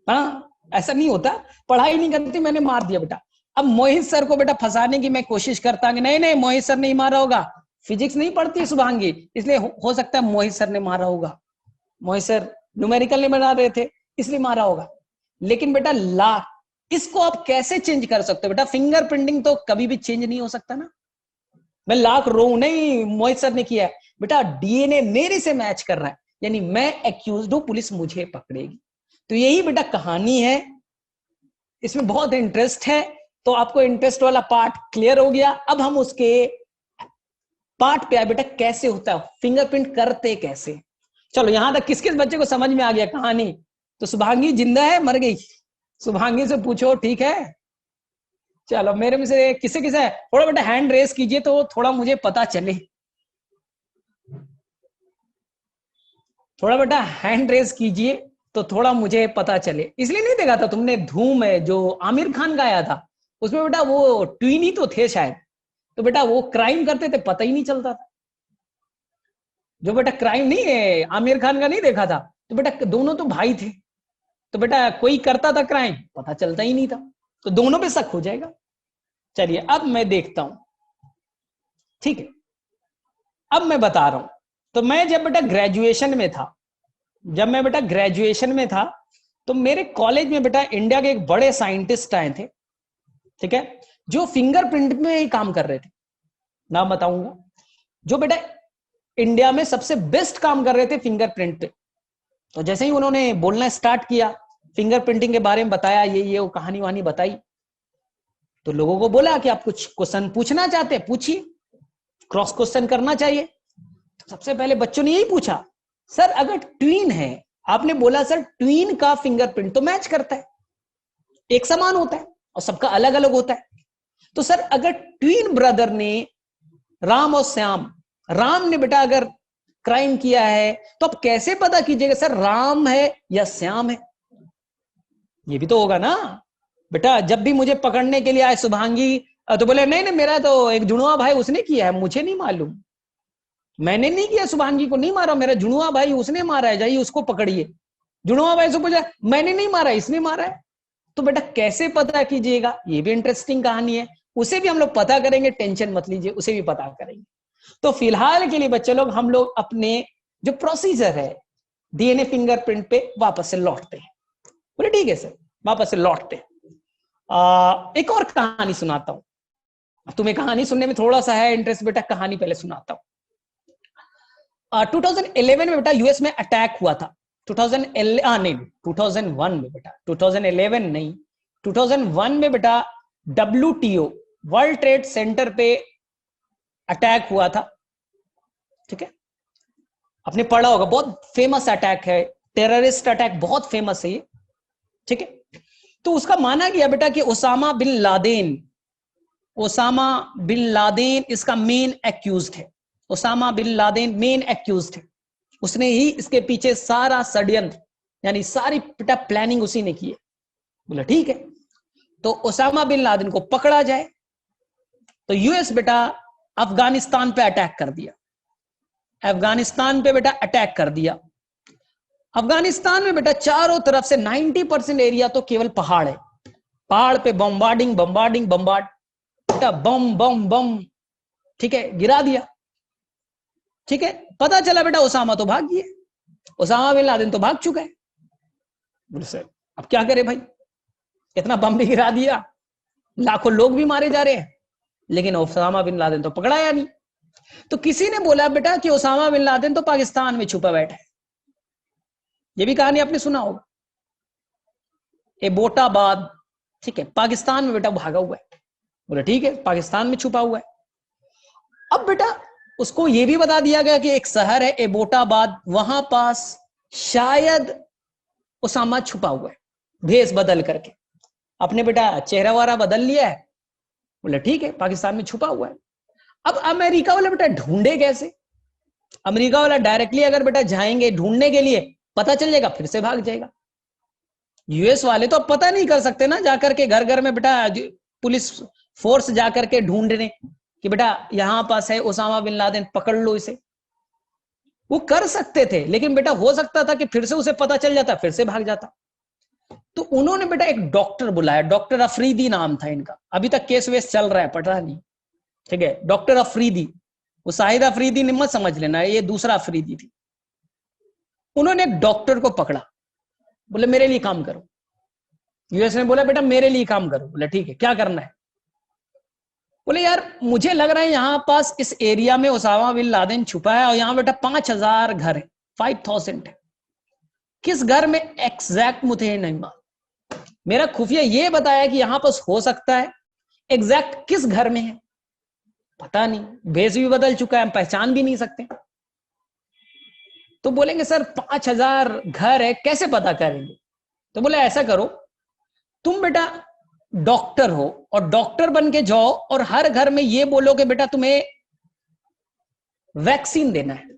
हाँ ऐसा नहीं होता, पढ़ाई नहीं करती मैंने मार दिया बेटा। अब मोहित सर को बेटा फंसाने की मैं कोशिश करता कि नहीं नहीं मोहित सर नहीं मारा होगा, फिजिक्स नहीं पढ़ती शुभांगी, इसलिए हो सकता है मोहित सर ने मारा होगा, मोहित सर न्यूमेरिकल नहीं बना रहे थे इसलिए मारा होगा। लेकिन बेटा ला, इसको आप कैसे चेंज कर सकते हो बेटा, फिंगर प्रिंटिंग तो कभी भी चेंज नहीं हो सकता ना। मैं लाख रो नहीं मोहित सर ने किया है बेटा, डीएनए मेरे से मैच कर रहा है, यानी मैं एक्यूज्ड हूं, पुलिस मुझे पकड़ेगी। तो यही बेटा कहानी है, इसमें बहुत इंटरेस्ट है। तो आपको इंटरेस्ट वाला पार्ट क्लियर हो गया। अब हम उसके पार्ट पे आए बेटा, कैसे होता है फिंगरप्रिंट, करते कैसे। चलो यहां तक किस किस बच्चे को समझ में आ गया कहानी। तो शुभांगी जिंदा है मर गई, शुभांगी से पूछो, ठीक है। चलो मेरे में से किसे किसे थोड़ा बेटा हैंड रेस कीजिए तो थोड़ा मुझे पता चले, थोड़ा बेटा हैंड रेस कीजिए तो थोड़ा मुझे पता चले। इसलिए नहीं देखा था तुमने धूम है जो आमिर खान गाया था, उसमें बेटा वो ट्वीन ही तो थे शायद, तो बेटा वो क्राइम करते थे पता ही नहीं चलता था। जो बेटा क्राइम नहीं है आमिर खान का नहीं देखा था, तो बेटा दोनों तो भाई थे, तो बेटा कोई करता था क्राइम पता चलता ही नहीं था, तो दोनों पे शक हो जाएगा। चलिए अब मैं देखता हूं, ठीक है। अब मैं बता रहा हूं, तो मैं जब बेटा ग्रेजुएशन में था, जब मैं बेटा ग्रेजुएशन में था, तो मेरे कॉलेज में बेटा इंडिया के एक बड़े साइंटिस्ट आए थे, ठीक है, जो फिंगरप्रिंट में ही काम कर रहे थे, नाम बताऊंगा, जो बेटा इंडिया में सबसे बेस्ट काम कर रहे थे फिंगरप्रिंट पे। तो जैसे ही उन्होंने बोलना स्टार्ट किया, फिंगरप्रिंटिंग के बारे में बताया, ये वो कहानी वानी बताई, तो लोगों को बोला कि आप कुछ क्वेश्चन पूछना चाहते हैं पूछिए, क्रॉस क्वेश्चन करना चाहिए। तो सबसे पहले बच्चों ने यही पूछा, सर अगर ट्वीन है, आपने बोला सर ट्वीन का फिंगरप्रिंट तो मैच करता है, एक समान होता है और सबका अलग अलग होता है, तो सर अगर ट्वीन ब्रदर ने, राम और श्याम, राम ने बेटा अगर क्राइम किया है तो आप कैसे पता कीजिएगा सर राम है या श्याम है, ये भी तो होगा ना बेटा। जब भी मुझे पकड़ने के लिए आए शुभांगी, तो बोले नहीं नहीं मेरा तो एक जुड़वा भाई उसने किया है, मुझे नहीं मालूम, मैंने नहीं किया, शुभांगी को नहीं मारा, मेरा जुड़वा भाई उसने मारा है, जाइए उसको पकड़िए। जुड़वा भाई से पूछा मैंने नहीं मारा इसने मारा है, तो बेटा कैसे पता कीजिएगा, ये भी इंटरेस्टिंग कहानी है, उसे भी हम लोग पता करेंगे, टेंशन मत लीजिए, उसे भी पता करेंगे। तो फिलहाल के लिए बच्चे लोग हम लोग अपने जो प्रोसीजर है डीएनए फिंगरप्रिंट पे वापस से लौटते हैं। बोले ठीक है सर, वापस से लौटते हैं। एक और कहानी सुनाता हूं, तुम्हें कहानी सुनने में थोड़ा सा है इंटरेस्ट बेटा, कहानी पहले सुनाता हूं। 2011 में बेटा यूएस में अटैक हुआ था, 2001 में बेटा, 2011 नहीं, 2001 में बेटा WTO वर्ल्ड ट्रेड सेंटर पे अटैक हुआ था, ठीक है, आपने पढ़ा होगा, बहुत फेमस अटैक है, टेररिस्ट अटैक बहुत फेमस है ये, ठीक है। तो उसका माना गया बेटा कि ओसामा बिन लादेन इसका मेन एक्यूज्ड है, Osama bin Laden main accused है, उसने ही इसके पीछे सारा षड्यंत्र यानी सारी बेटा प्लानिंग उसी ने की है। बोला ठीक है। तो ओसामा बिन लादेन को पकड़ा जाए, तो यूएस बेटा अफगानिस्तान पे अटैक कर दिया, अफगानिस्तान पे बेटा अटैक कर दिया। अफगानिस्तान में बेटा चारों तरफ से 90% एरिया तो केवल पहाड़ है, पहाड़ पे बम्बार्डिंग बम्बार्डिंग बम्बार्ड, बेटा बम बम बम, ठीक है, गिरा दिया। ठीक है, पता चला बेटा ओसामा तो भाग गया, ओसामा बिन लादेन तो भाग चुका है। बोले सर अब क्या करे भाई, इतना बम भी गिरा दिया, लाखों लोग भी मारे जा रहे हैं, लेकिन ओसामा बिन लादेन तो पकड़ाया नहीं। तो किसी ने बोला बेटा कि ओसामा बिन लादेन तो पाकिस्तान में छुपा बैठा है। ये भी कहानी आपने सुना होगा, एबोटाबाद, ठीक है, पाकिस्तान में बेटा भागा हुआ है। बोले ठीक है, पाकिस्तान में छुपा हुआ है। अब बेटा उसको यह भी बता दिया गया कि एक शहर है एबोटाबाद, वहां पास शायद ओसामा छुपा हुआ है, भेष बदल करके अपने बेटा चेहरा वारा बदल लिया है। बोले ठीक है, पाकिस्तान में छुपा हुआ है। अब अमेरिका वाला बेटा ढूंढे कैसे, अमेरिका वाला डायरेक्टली अगर बेटा जाएंगे ढूंढने के लिए, पता चल जाएगा फिर से भाग जाएगा। यूएस वाले तो अब पता नहीं कर सकते ना, जाकर के घर घर में बेटा पुलिस फोर्स जाकर के ढूंढने कि बेटा यहां पास है ओसामा बिन लादेन, पकड़ लो इसे। वो कर सकते थे, लेकिन बेटा हो सकता था कि फिर से उसे पता चल जाता, फिर से भाग जाता। तो उन्होंने बेटा एक डॉक्टर बुलाया, डॉक्टर अफरीदी नाम था इनका, अभी तक केस वेस चल रहा है पता नहीं, ठीक है, डॉक्टर अफरीदी। वो शाहिद अफरीदी ने मत समझ लेना, ये दूसरा अफरीदी थी। उन्होंने एक डॉक्टर को पकड़ा, बोले मेरे लिए काम करो। यूएस ने बोला बेटा मेरे लिए काम करो। बोले ठीक है, क्या करना है। बोले यार मुझे लग रहा है यहां पास इस एरिया में ओसामा बिन लादेन छुपा है, और यहां बेटा 5000 घर है, 5000 है। किस घर में एग्जैक्ट मुझे नहीं मालूम, मेरा खुफिया ये बताया कि यहां पास हो सकता है, एग्जैक्ट किस घर में है पता नहीं, भेष भी बदल चुका है, हम पहचान भी नहीं सकते। तो बोलेंगे सर 5000 घर है, कैसे पता करेंगे। तो बोले ऐसा करो, तुम बेटा डॉक्टर हो और डॉक्टर बन के जाओ और हर घर में ये बोलो कि बेटा तुम्हें वैक्सीन देना है,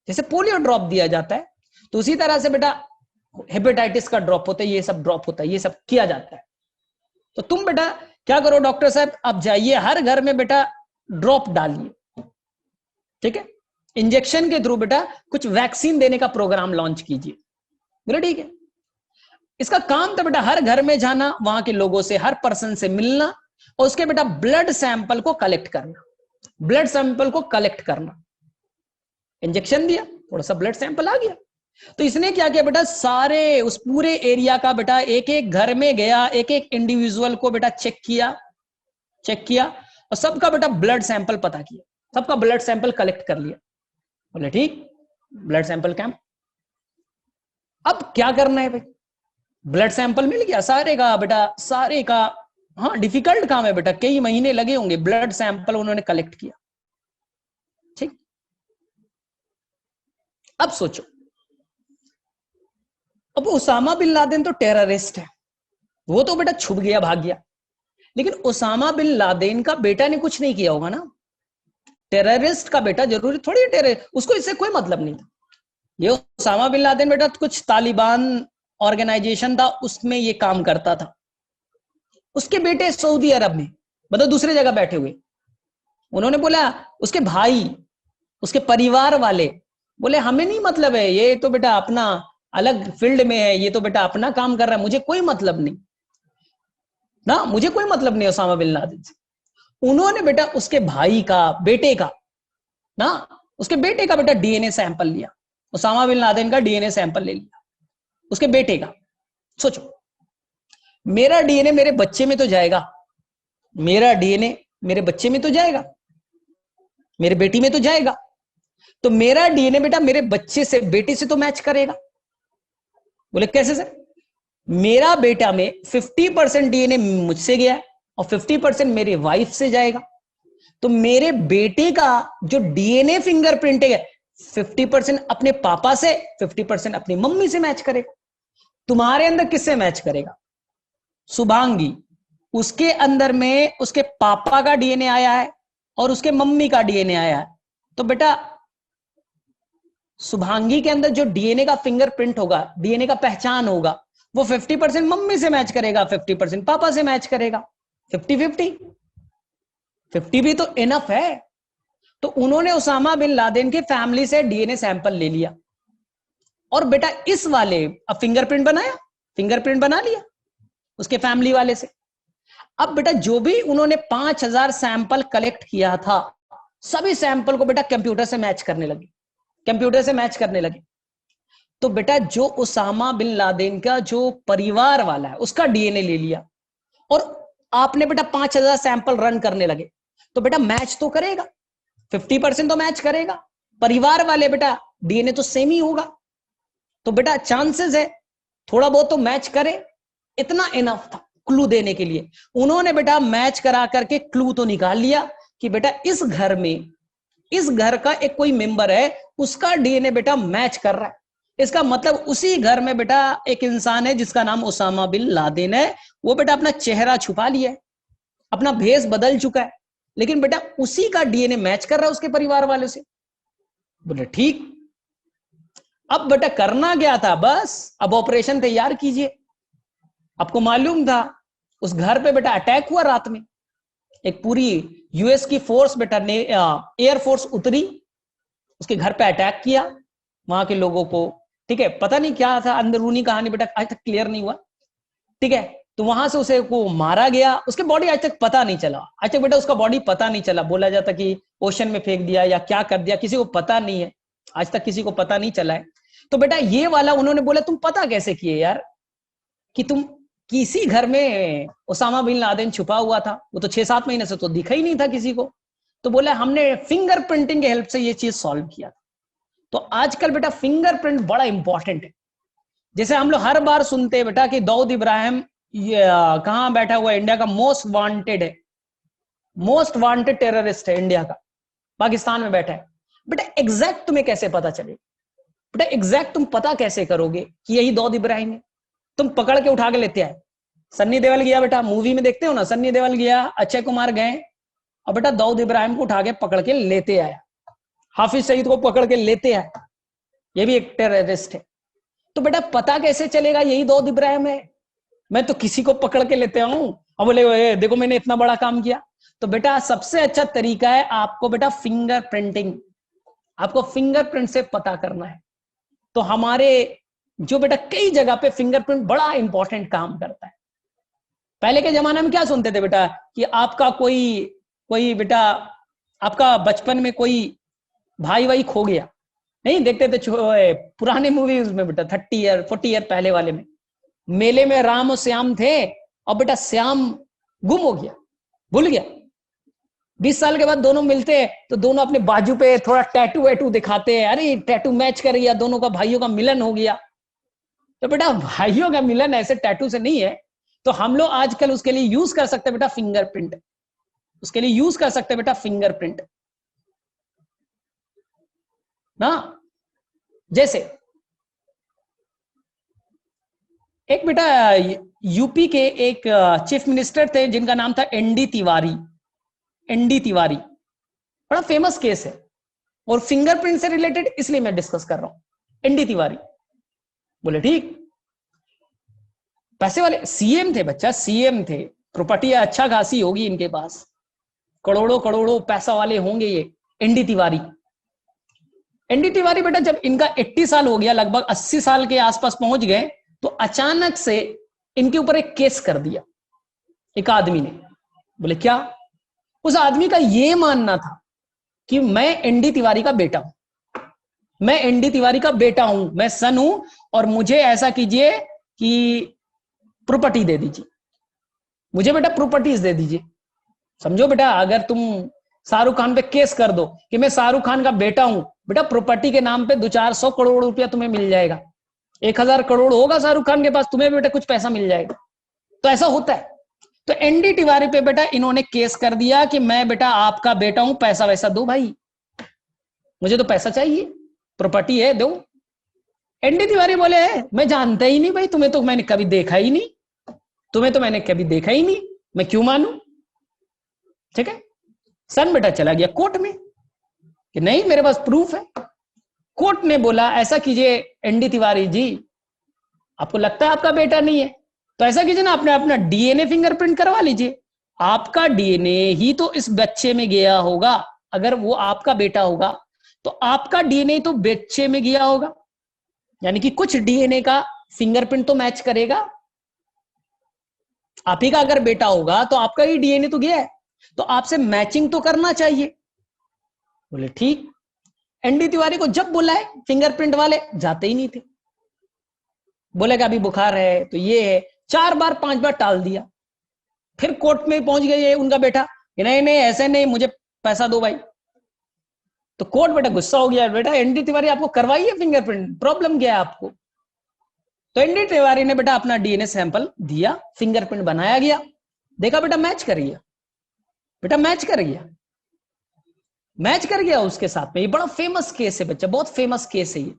जैसे पोलियो ड्रॉप दिया जाता है, तो उसी तरह से बेटा हेपेटाइटिस का ड्रॉप होता है, ये सब ड्रॉप होता है, ये सब किया जाता है। तो तुम बेटा क्या करो डॉक्टर साहब, अब जाइए हर घर में बेटा ड्रॉप डालिए, ठीक है, इंजेक्शन के थ्रू बेटा कुछ वैक्सीन देने का प्रोग्राम लॉन्च कीजिए। बोले ठीक है। इसका काम था बेटा हर घर में जाना, वहां के लोगों से, हर पर्सन से मिलना, और उसके बेटा ब्लड सैंपल को कलेक्ट करना, ब्लड सैंपल को कलेक्ट करना। इंजेक्शन दिया, थोड़ा सा ब्लड सैंपल आ गया। तो इसने क्या किया बेटा, सारे उस पूरे एरिया का बेटा एक एक घर में गया, एक एक इंडिविजुअल को बेटा चेक किया और सबका बेटा ब्लड सैंपल पता किया, सबका ब्लड सैंपल कलेक्ट कर लिया। बोले ठीक, ब्लड सैंपल कैंप। अब क्या करना है भाई, ब्लड सैंपल मिल गया सारे का बेटा, सारे का। हाँ डिफिकल्ट काम है बेटा, कई महीने लगे होंगे, ब्लड सैंपल उन्होंने कलेक्ट किया। ठीक, अब सोचो, अब ओसामा बिन लादेन तो टेररिस्ट है, वो तो बेटा छुप गया, भाग गया, लेकिन ओसामा बिन लादेन का बेटा ने कुछ नहीं किया होगा ना। टेररिस्ट का बेटा जरूरी थोड़ी टेररिस्ट, उसको इससे कोई मतलब नहीं था। ये ओसामा बिन लादेन बेटा कुछ तालिबान ऑर्गेनाइजेशन था, उसमें ये काम करता था। उसके बेटे सऊदी अरब में, मतलब दूसरे जगह बैठे हुए, उन्होंने बोला, उसके भाई, उसके परिवार वाले बोले हमें नहीं मतलब है, ये तो बेटा अपना अलग फील्ड में है, ये तो बेटा अपना काम कर रहा है, मुझे कोई मतलब नहीं ना, मुझे कोई मतलब नहीं ओसामा बिन लादेन से। उन्होंने बेटा उसके भाई का, बेटे का ना, उसके बेटे का बेटा डीएनए सैंपल लिया, ओसामा बिन लादेन का डीएनए सैंपल ले लिया उसके बेटे का। सोचो, मेरा डीएनए मेरे बच्चे में तो जाएगा, मेरा डीएनए मेरे बच्चे में तो जाएगा, मेरे बेटी में तो जाएगा, तो मेरा डीएनए बेटा मेरे बच्चे से, बेटे से तो मैच करेगा। बोले कैसे सर, मेरा बेटा में 50% डीएनए मुझसे गया है और 50% मेरी वाइफ से जाएगा, तो मेरे बेटे का जो डीएनए फिंगरप्रिंट है 50% अपने पापा से, 50% अपनी मम्मी से मैच करेगा। तुम्हारे अंदर किससे मैच करेगा, शुभांगी, उसके अंदर में उसके पापा का डीएनए आया है और उसके मम्मी का डीएनए आया है, तो बेटा शुभांगी के अंदर जो डीएनए का फिंगरप्रिंट होगा, डीएनए का पहचान होगा, वो 50% मम्मी से मैच करेगा, 50% पापा से मैच करेगा, 50-50। 50 भी तो इनफ है। तो उन्होंने उसामा बिन लादेन की फैमिली से डीएनए सैंपल ले लिया और बेटा इस वाले, अब फिंगरप्रिंट बनाया, फिंगरप्रिंट बना लिया उसके फैमिली वाले से। अब बेटा जो भी उन्होंने 5000 सैंपल कलेक्ट किया था, सभी सैंपल को बेटा कंप्यूटर से मैच करने लगे, कंप्यूटर से मैच करने लगे। तो बेटा जो उसामा बिन लादेन का जो परिवार वाला है उसका डीएनए ले लिया और आपने बेटा 5000 सैंपल रन करने लगे, तो बेटा मैच तो करेगा, 50% तो मैच करेगा। परिवार वाले बेटा डीएनए तो सेम ही होगा, तो बेटा चांसेस है थोड़ा बहुत तो मैच करे। इतना इनफ था क्लू देने के लिए। उन्होंने बेटा मैच करा करके क्लू तो निकाल लिया कि बेटा इस घर में, इस घर का एक कोई मेंबर है, उसका डीएनए बेटा मैच कर रहा है। इसका मतलब उसी घर में बेटा एक इंसान है जिसका नाम उसामा बिन लादेन है। वो बेटा अपना चेहरा छुपा लिया है, अपना भेष बदल चुका है, लेकिन बेटा उसी का डीएनए मैच कर रहा है उसके परिवार वालों से। बोले ठीक। अब बेटा करना क्या था, बस अब ऑपरेशन तैयार कीजिए। आपको मालूम था उस घर पे बेटा अटैक हुआ रात में, एक पूरी यूएस की फोर्स बेटा ने एयर फोर्स उतरी, उसके घर पे अटैक किया वहां के लोगों को। ठीक है, पता नहीं क्या था अंदरूनी कहानी बेटा आज तक क्लियर नहीं हुआ। ठीक है, तो वहां से उसे को मारा गया, उसके बॉडी आज तक पता नहीं चला, आज तक बेटा उसका बॉडी पता नहीं चला। बोला जाता कि ओशन में फेंक दिया या क्या कर दिया, किसी को पता नहीं है, आज तक किसी को पता नहीं चला है। तो बेटा ये वाला उन्होंने बोला तुम पता कैसे किए यार कि तुम किसी घर में उसामा बिन लादेन छुपा हुआ था, वो तो 6-7 महीने से तो दिखा ही नहीं था किसी को। तो बोला हमने फिंगर प्रिंटिंग की हेल्प से ये चीज सॉल्व किया। तो आजकल बेटा फिंगरप्रिंट बड़ा इंपॉर्टेंट है। जैसे हम लोग हर बार सुनते हैं बेटा कि दाऊद इब्राहिम ये कहां बैठा हुआ है, इंडिया का मोस्ट वांटेड है, मोस्ट वांटेड टेररिस्ट है इंडिया का, पाकिस्तान में बैठा है। बेटा एग्जैक्ट तुम्हें कैसे पता चले, बेटा एग्जैक्ट तुम पता कैसे करोगे कि यही दाऊद इब्राहिम है? तुम पकड़ के उठा के लेते आए। सन्नी देओल गया बेटा, मूवी में देखते हो ना, सन्नी देओल गया, अक्षय कुमार गए और बेटा दाऊद इब्राहिम को उठा के पकड़ के लेते आया, हाफिज सईद को पकड़ के लेते आया, ये भी एक टेररिस्ट है। तो बेटा पता कैसे चलेगा यही दाऊद इब्राहिम है? मैं तो किसी को पकड़ के लेते आऊं और बोले देखो मैंने इतना बड़ा काम किया। तो बेटा सबसे अच्छा तरीका है आपको बेटा फिंगर प्रिंटिंग, आपको फिंगरप्रिंट से पता करना है। तो हमारे जो बेटा कई जगह पे फिंगरप्रिंट बड़ा इंपॉर्टेंट काम करता है। पहले के जमाने में क्या सुनते थे बेटा कि आपका कोई कोई बेटा आपका बचपन में कोई भाई भाई खो गया, नहीं देखते थे पुराने मूवीज में बेटा 30 ईयर 40 ईयर पहले वाले में, मेले में राम और श्याम थे और बेटा श्याम गुम हो गया, भूल गया। 20 साल के बाद दोनों मिलते हैं तो दोनों अपने बाजू पे थोड़ा टैटू वैटू दिखाते हैं, अरे टैटू मैच कर गया, दोनों का भाइयों का मिलन हो गया। तो बेटा भाइयों का मिलन ऐसे टैटू से नहीं है। तो हम लोग आजकल उसके लिए यूज कर सकते हैं बेटा फिंगरप्रिंट, उसके लिए यूज कर सकते हैं बेटा फिंगरप्रिंट ना। जैसे एक बेटा यूपी के एक चीफ मिनिस्टर थे जिनका नाम था एनडी तिवारी, एनडी तिवारी बड़ा फेमस केस है और फिंगरप्रिंट से रिलेटेड इसलिए मैं डिस्कस कर रहा हूं। एनडी तिवारी बोले ठीक, पैसे वाले सीएम थे बच्चा, सीएम थे, प्रॉपर्टी अच्छा खासी होगी इनके पास, करोड़ों करोड़ों पैसा वाले होंगे ये एनडी तिवारी। एनडी तिवारी बेटा जब इनका 80 साल हो गया, लगभग 80 साल के आसपास पहुंच गए, तो अचानक से इनके ऊपर एक केस कर दिया एक आदमी ने। बोले क्या? उस आदमी का यह मानना था कि मैं एनडी तिवारी का बेटा हूं, मैं एनडी तिवारी का बेटा हूं, मैं सन हूं और मुझे ऐसा कीजिए कि प्रॉपर्टी दे दीजिए, मुझे बेटा प्रॉपर्टीज दे दीजिए। समझो बेटा अगर तुम शाहरुख खान पे केस कर दो कि मैं शाहरुख खान का बेटा हूं, बेटा प्रॉपर्टी के नाम पे 200-400 करोड़ रुपया तुम्हें मिल जाएगा, 1000 करोड़ होगा शाहरुख खान के पास, तुम्हें बेटा कुछ पैसा मिल जाएगा। तो ऐसा होता है। तो एनडी तिवारी पे बेटा इन्होंने केस कर दिया कि मैं बेटा आपका बेटा हूं, पैसा वैसा दो भाई, मुझे तो पैसा चाहिए, प्रॉपर्टी है दो। एनडी तिवारी बोले मैं जानता ही नहीं भाई, तुम्हें तो मैंने कभी देखा ही नहीं, तुम्हें तो मैंने कभी देखा ही नहीं, मैं क्यों मानूं? ठीक है, सन बेटा चला गया कोर्ट में कि नहीं मेरे पास प्रूफ है। कोर्ट ने बोला ऐसा कीजिए एनडी तिवारी जी, आपको लगता है आपका बेटा नहीं है, तो ऐसा कीजिए ना, अपने अपना डीएनए फिंगरप्रिंट करवा लीजिए। आपका डीएनए ही तो इस बच्चे में गया होगा। अगर वो आपका बेटा होगा तो आपका डीएनए तो बच्चे में गया होगा, यानी कि कुछ डीएनए का फिंगरप्रिंट तो मैच करेगा। आप ही का अगर बेटा होगा तो आपका ही डीएनए तो गया है, तो आपसे मैचिंग तो करना चाहिए। बोले ठीक। एनडी तिवारी को जब बुलाए फिंगरप्रिंट वाले जाते ही नहीं थे। बोलेगा अभी बुखार है तो ये है, 4 बार 5 बार टाल दिया। फिर कोर्ट में पहुंच गए उनका बेटा, नहीं नहीं ऐसे नहीं, मुझे पैसा दो भाई। तो कोर्ट बेटा गुस्सा हो गया, बेटा एनडी तिवारी आपको करवाइए फिंगरप्रिंट, प्रॉब्लम क्या है आपको। तो एनडी तिवारी ने बेटा अपना डीएनए सैंपल दिया, फिंगरप्रिंट बनाया गया, देखा बेटा मैच कर गया, बेटा मैच कर गया, मैच कर गया उसके साथ में। ये बड़ा फेमस केस है बच्चा, बहुत फेमस केस है ये।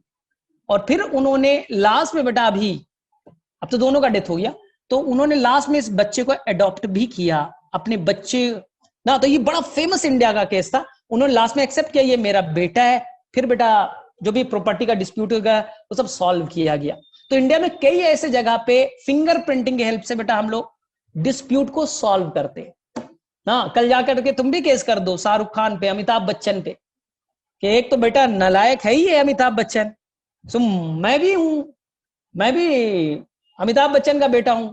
और फिर उन्होंने लास्ट में बेटा, अभी अब तो दोनों का डेथ हो गया, तो उन्होंने लास्ट में इस बच्चे को अडॉप्ट भी किया अपने बच्चे ना। तो ये बड़ा फेमस इंडिया का केस था। उन्होंने लास्ट में एक्सेप्ट किया ये मेरा बेटा है। फिर बेटा जो भी प्रॉपर्टी का डिस्प्यूट होगा वो सब सॉल्व किया गया। तो इंडिया में कई ऐसे जगह पे फिंगरप्रिंटिंग की हेल्प से बेटा हम लोग डिस्प्यूट को सॉल्व करते हैं। हाँ, कल जाकर के तुम भी केस कर दो शाहरुख खान पे, अमिताभ बच्चन पे, कि एक तो बेटा नालायक है ही है अमिताभ बच्चन, सो मैं भी हूं, मैं भी अमिताभ बच्चन का बेटा हूं,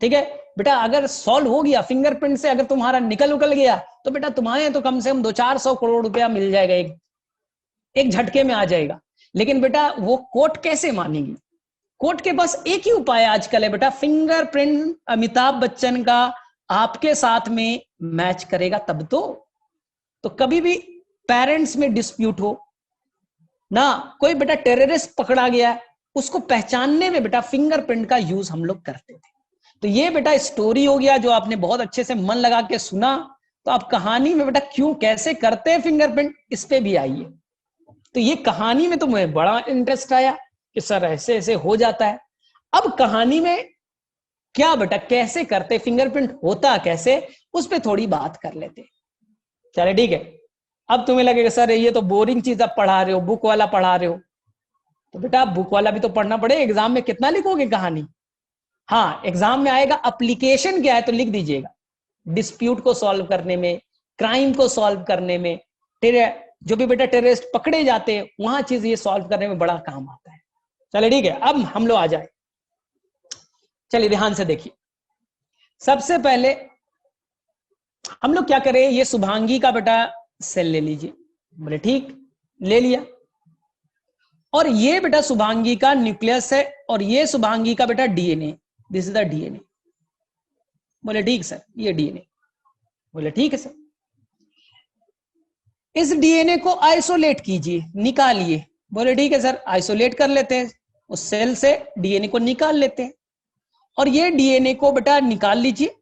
ठीक है बेटा। अगर सॉल्व हो गया फिंगरप्रिंट से, अगर तुम्हारा निकल उकल गया तो बेटा तुम्हारे तो कम से कम 200-400 करोड़ रुपया मिल जाएगा, एक झटके में आ जाएगा। लेकिन बेटा वो कोर्ट कैसे मानेगी? कोर्ट के पास एक ही उपाय आजकल है बेटा, फिंगरप्रिंट अमिताभ बच्चन का आपके साथ में मैच करेगा तब तो कभी भी पेरेंट्स में डिस्प्यूट हो ना, कोई बेटा टेररिस्ट पकड़ा गया, उसको पहचानने में बेटा फिंगरप्रिंट का यूज हम लोग करते थे। तो ये बेटा स्टोरी हो गया जो आपने बहुत अच्छे से मन लगा के सुना। तो आप कहानी में बेटा क्यों कैसे करते हैं फिंगरप्रिंट, इस पे भी आइए। तो ये कहानी में तो मुझे बड़ा इंटरेस्ट आया कि सर ऐसे ऐसे हो जाता है। अब कहानी में क्या बेटा कैसे करते फिंगरप्रिंट होता कैसे, उस पर थोड़ी बात कर लेते। चले ठीक है। अब तुम्हें लगेगा सर ये तो बोरिंग चीज आप पढ़ा रहे हो, बुक वाला पढ़ा रहे हो। तो बेटा बुक वाला भी तो पढ़ना पड़े, एग्जाम में कितना लिखोगे कहानी। हाँ, एग्जाम में आएगा एप्लीकेशन क्या है तो लिख दीजिएगा, डिस्प्यूट को सॉल्व करने में, क्राइम को सॉल्व करने में, जो भी बेटा टेररिस्ट पकड़े जाते हैं वहां चीज ये सॉल्व करने में बड़ा काम आता है। चलिए ठीक है, अब हम लोग आ जाए। चलिए ध्यान से देखिए, सबसे पहले हम लोग क्या करें, ये शुभांगी का बेटा सेल ले लीजिए। बोले ठीक, ले लिया। और ये बेटा शुभांगी का न्यूक्लियस है और ये शुभांगी का बेटा DNA, this is the DNA. बोले ठीक सर, ये डीएनए। बोले ठीक है सर, इस डीएनए को आइसोलेट कीजिए, निकालिए। बोले ठीक है सर, आइसोलेट कर लेते हैं, उस सेल से डीएनए को निकाल लेते हैं। और ये डीएनए को बेटा निकाल लीजिए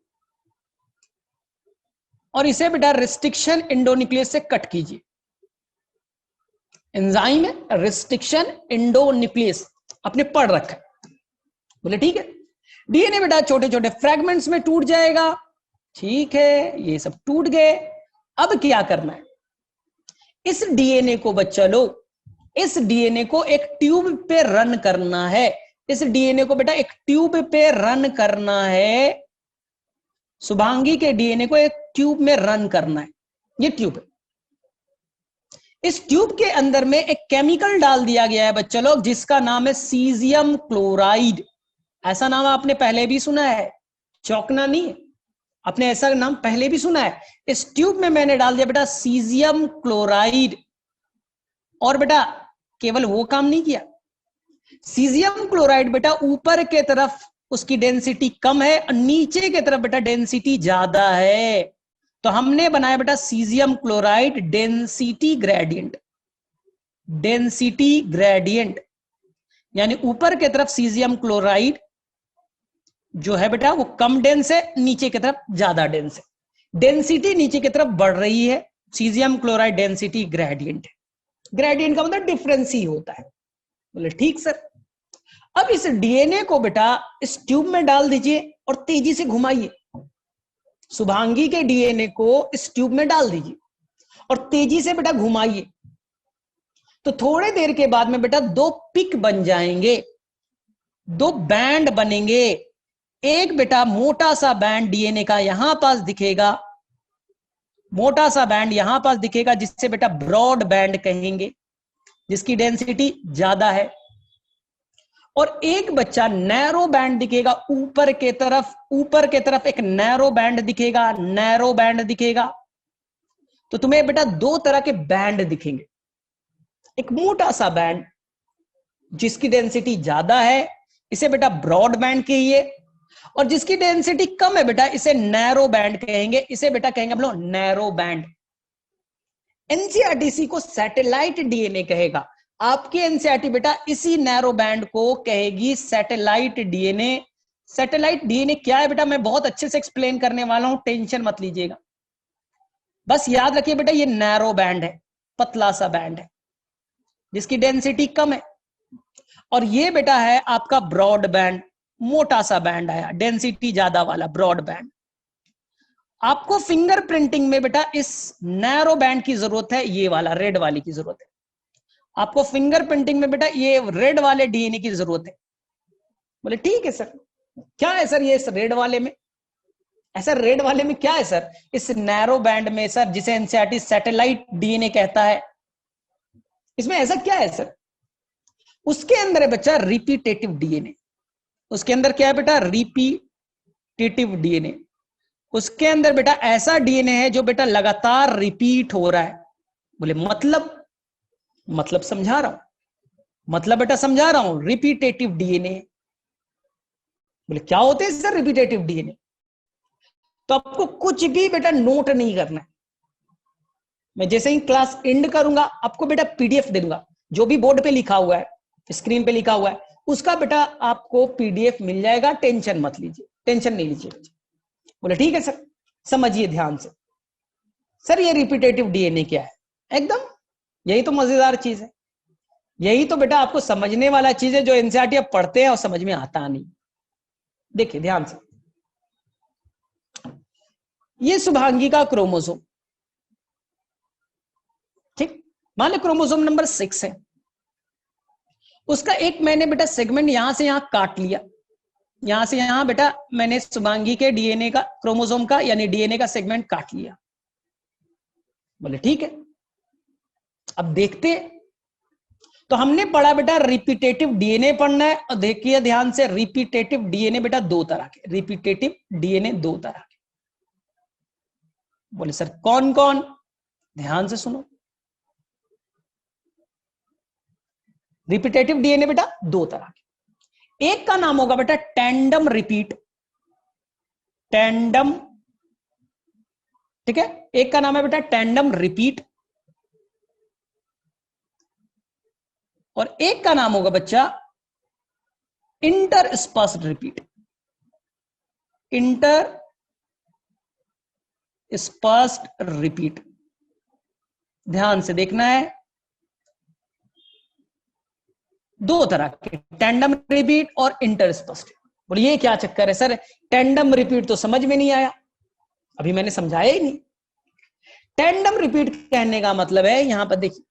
और इसे बेटा रिस्ट्रिक्शन एंडोन्यूक्लियस से कट कीजिए। एंजाइम है रिस्ट्रिक्शन एंडोन्यूक्लियस, आपने पढ़ रखा है। बोले ठीक है, डीएनए बेटा छोटे छोटे फ्रैगमेंट्स में टूट जाएगा। ठीक है, ये सब टूट गए। अब क्या करना है, इस डीएनए को बच्चा लोग, इस डीएनए को एक ट्यूब पे रन करना है। इस डीएनए को बेटा एक ट्यूब पे रन करना है। शुभांगी के डीएनए को एक ट्यूब में रन करना है। ये ट्यूब है, इस ट्यूब के अंदर में एक केमिकल डाल दिया गया है बच्चा लोग, जिसका नाम है सीजियम क्लोराइड। ऐसा नाम आपने पहले भी सुना है, चौंकना नहीं, आपने ऐसा नाम पहले भी सुना है। इस ट्यूब में मैंने डाल दिया बेटा सीजियम क्लोराइड। और बेटा केवल वो काम नहीं किया, सीजियम क्लोराइड बेटा ऊपर के तरफ उसकी डेंसिटी कम है और नीचे के तरफ बेटा डेंसिटी ज्यादा है। तो हमने बनाया बेटा caesium chloride density gradient. Density gradient यानी ऊपर के तरफ सीजियम क्लोराइड जो है बेटा वो कम डेंस है, नीचे की तरफ ज्यादा डेंस है। डेंसिटी नीचे की तरफ बढ़ रही है, सीजियम क्लोराइड डेंसिटी ग्रेडियंट है। ग्रेडियंट का मतलब डिफरेंस ही होता है। बोले ठीक सर। अब इस डीएनए को बेटा इस ट्यूब में डाल दीजिए और तेजी से घुमाइए। शुभांगी के डीएनए को इस ट्यूब में डाल दीजिए और तेजी से बेटा घुमाइए। तो थोड़े देर के बाद में बेटा दो पिक बन जाएंगे। दो बैंड बनेंगे। एक बेटा मोटा सा बैंड डीएनए का यहां पास दिखेगा, मोटा सा बैंड यहां पास दिखेगा, जिससे बेटा ब्रॉड बैंड कहेंगे, जिसकी डेंसिटी ज्यादा है। और एक बच्चा नैरो बैंड दिखेगा, ऊपर के तरफ, ऊपर के तरफ एक नैरो बैंड दिखेगा, नैरो बैंड दिखेगा। तो तुम्हें बेटा दो तरह के बैंड दिखेंगे, एक मोटा सा बैंड जिसकी डेंसिटी ज्यादा है, इसे बेटा ब्रॉड बैंड कहिए, और जिसकी डेंसिटी कम है बेटा इसे नैरो बैंड कहेंगे, इसे बेटा कहेंगे हम लोग नैरो बैंड। एनसीईआरटी को सैटेलाइट डीएनए कहेगा, आपके एनसीईआरटी बेटा इसी नैरो बैंड को कहेगी सैटेलाइट डीएनए। सैटेलाइट डीएनए क्या है बेटा, मैं बहुत अच्छे से एक्सप्लेन करने वाला हूं, टेंशन मत लीजिएगा। बस याद रखिए बेटा ये नैरो बैंड है, पतला सा बैंड है जिसकी डेंसिटी कम है, और ये बेटा है आपका ब्रॉड बैंड, मोटा सा बैंड आया, डेंसिटी ज्यादा वाला ब्रॉड बैंड। आपको फिंगर प्रिंटिंग में बेटा इस नैरो बैंड की जरूरत है, ये वाला रेड वाली की जरूरत है। आपको फिंगर प्रिंटिंग में बेटा ये रेड वाले डीएनए की जरूरत है। बोले ठीक है सर, क्या है सर ये इस रेड वाले में, ऐसा रेड वाले में क्या है सर इस नैरो बैंड में सर, जिसे एनसीईआरटी सैटेलाइट डीएनए कहता है, इसमें ऐसा क्या है सर? उसके अंदर है बच्चा रिपीटेटिव डीएनए। उसके अंदर क्या है बेटा? Repetitive DNA. उसके अंदर बेटा ऐसा डीएनए है जो बेटा लगातार रिपीट हो रहा है। बोले मतलब समझा रहा हूं, मतलब बेटा समझा रहा हूं, रिपीटेटिव डीएनए। बोले क्या होते हैं सर रिपीटेटिव डीएनए? तो आपको कुछ भी बेटा नोट नहीं करना है, मैं जैसे ही क्लास एंड करूंगा आपको बेटा पीडीएफ दे दूंगा, जो भी बोर्ड पे लिखा हुआ है, स्क्रीन पे लिखा हुआ है, उसका बेटा आपको पीडीएफ मिल जाएगा, टेंशन मत लीजिए, टेंशन नहीं लीजिए। बोले ठीक है सर, समझिए ध्यान से। सर ये रिपीटेटिव डीएनए क्या है? एकदम यही तो मजेदार चीज है, यही तो बेटा आपको समझने वाला चीज है, जो एनसीईआरटी आप पढ़ते हैं और समझ में आता नहीं। देखिए ध्यान से, ये शुभांगी का क्रोमोसोम, ठीक, मान लो क्रोमोसोम नंबर 6 है, उसका एक मैंने बेटा सेगमेंट यहां से यहां काट लिया, यहां से यहां बेटा मैंने शुभांगी के डीएनए का, क्रोमोसोम का यानी डीएनए का सेगमेंट काट लिया। बोले ठीक है, अब देखते हैं। तो हमने पढ़ा बेटा रिपीटेटिव डीएनए पढ़ना है, और देखिए ध्यान से, रिपीटेटिव डीएनए बेटा दो तरह के, रिपीटेटिव डीएनए दो तरह के। बोले सर कौन कौन? ध्यान से सुनो, रिपीटेटिव डीएनए बेटा दो तरह के। एक का नाम होगा बेटा टैंडम रिपीट, टैंडम, ठीक है, एक का नाम है बेटा टैंडम रिपीट, और एक का नाम होगा बच्चा इंटरस्पर्स्ड रिपीट, इंटरस्पर्स्ड रिपीट। ध्यान से देखना है, दो तरह के, टैंडम रिपीट और इंटरस्पर्स्ड। बोले ये क्या चक्कर है सर, टैंडम रिपीट तो समझ में नहीं आया, अभी मैंने समझाया ही नहीं। टैंडम रिपीट कहने का मतलब है, यहां पर देखिए,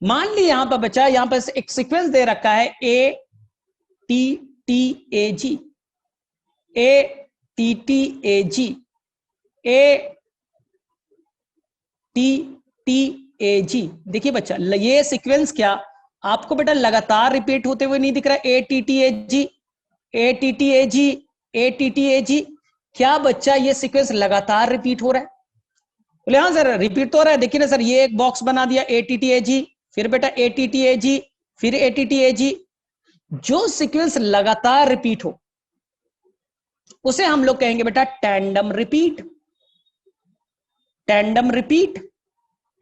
मान ली यहां पर बच्चा, यहां पर एक सीक्वेंस दे रखा है A T T A G, A T T A G, A T T A G. देखिए बच्चा ये सीक्वेंस क्या आपको बेटा लगातार रिपीट होते हुए नहीं दिख रहा? A T T A G, A T T A G, A T T A G, क्या बच्चा ये सीक्वेंस लगातार रिपीट हो रहा है? बोले हाँ सर रिपीट तो हो रहा है। देखिए ना सर, ये एक बॉक्स बना दिया ए टी टी ए जी, फिर बेटा ए टी टी ए जी, फिर ए टी टी ए जी। जो सीक्वेंस लगातार रिपीट हो उसे हम लोग कहेंगे बेटा टैंडम रिपीट, टैंडम रिपीट,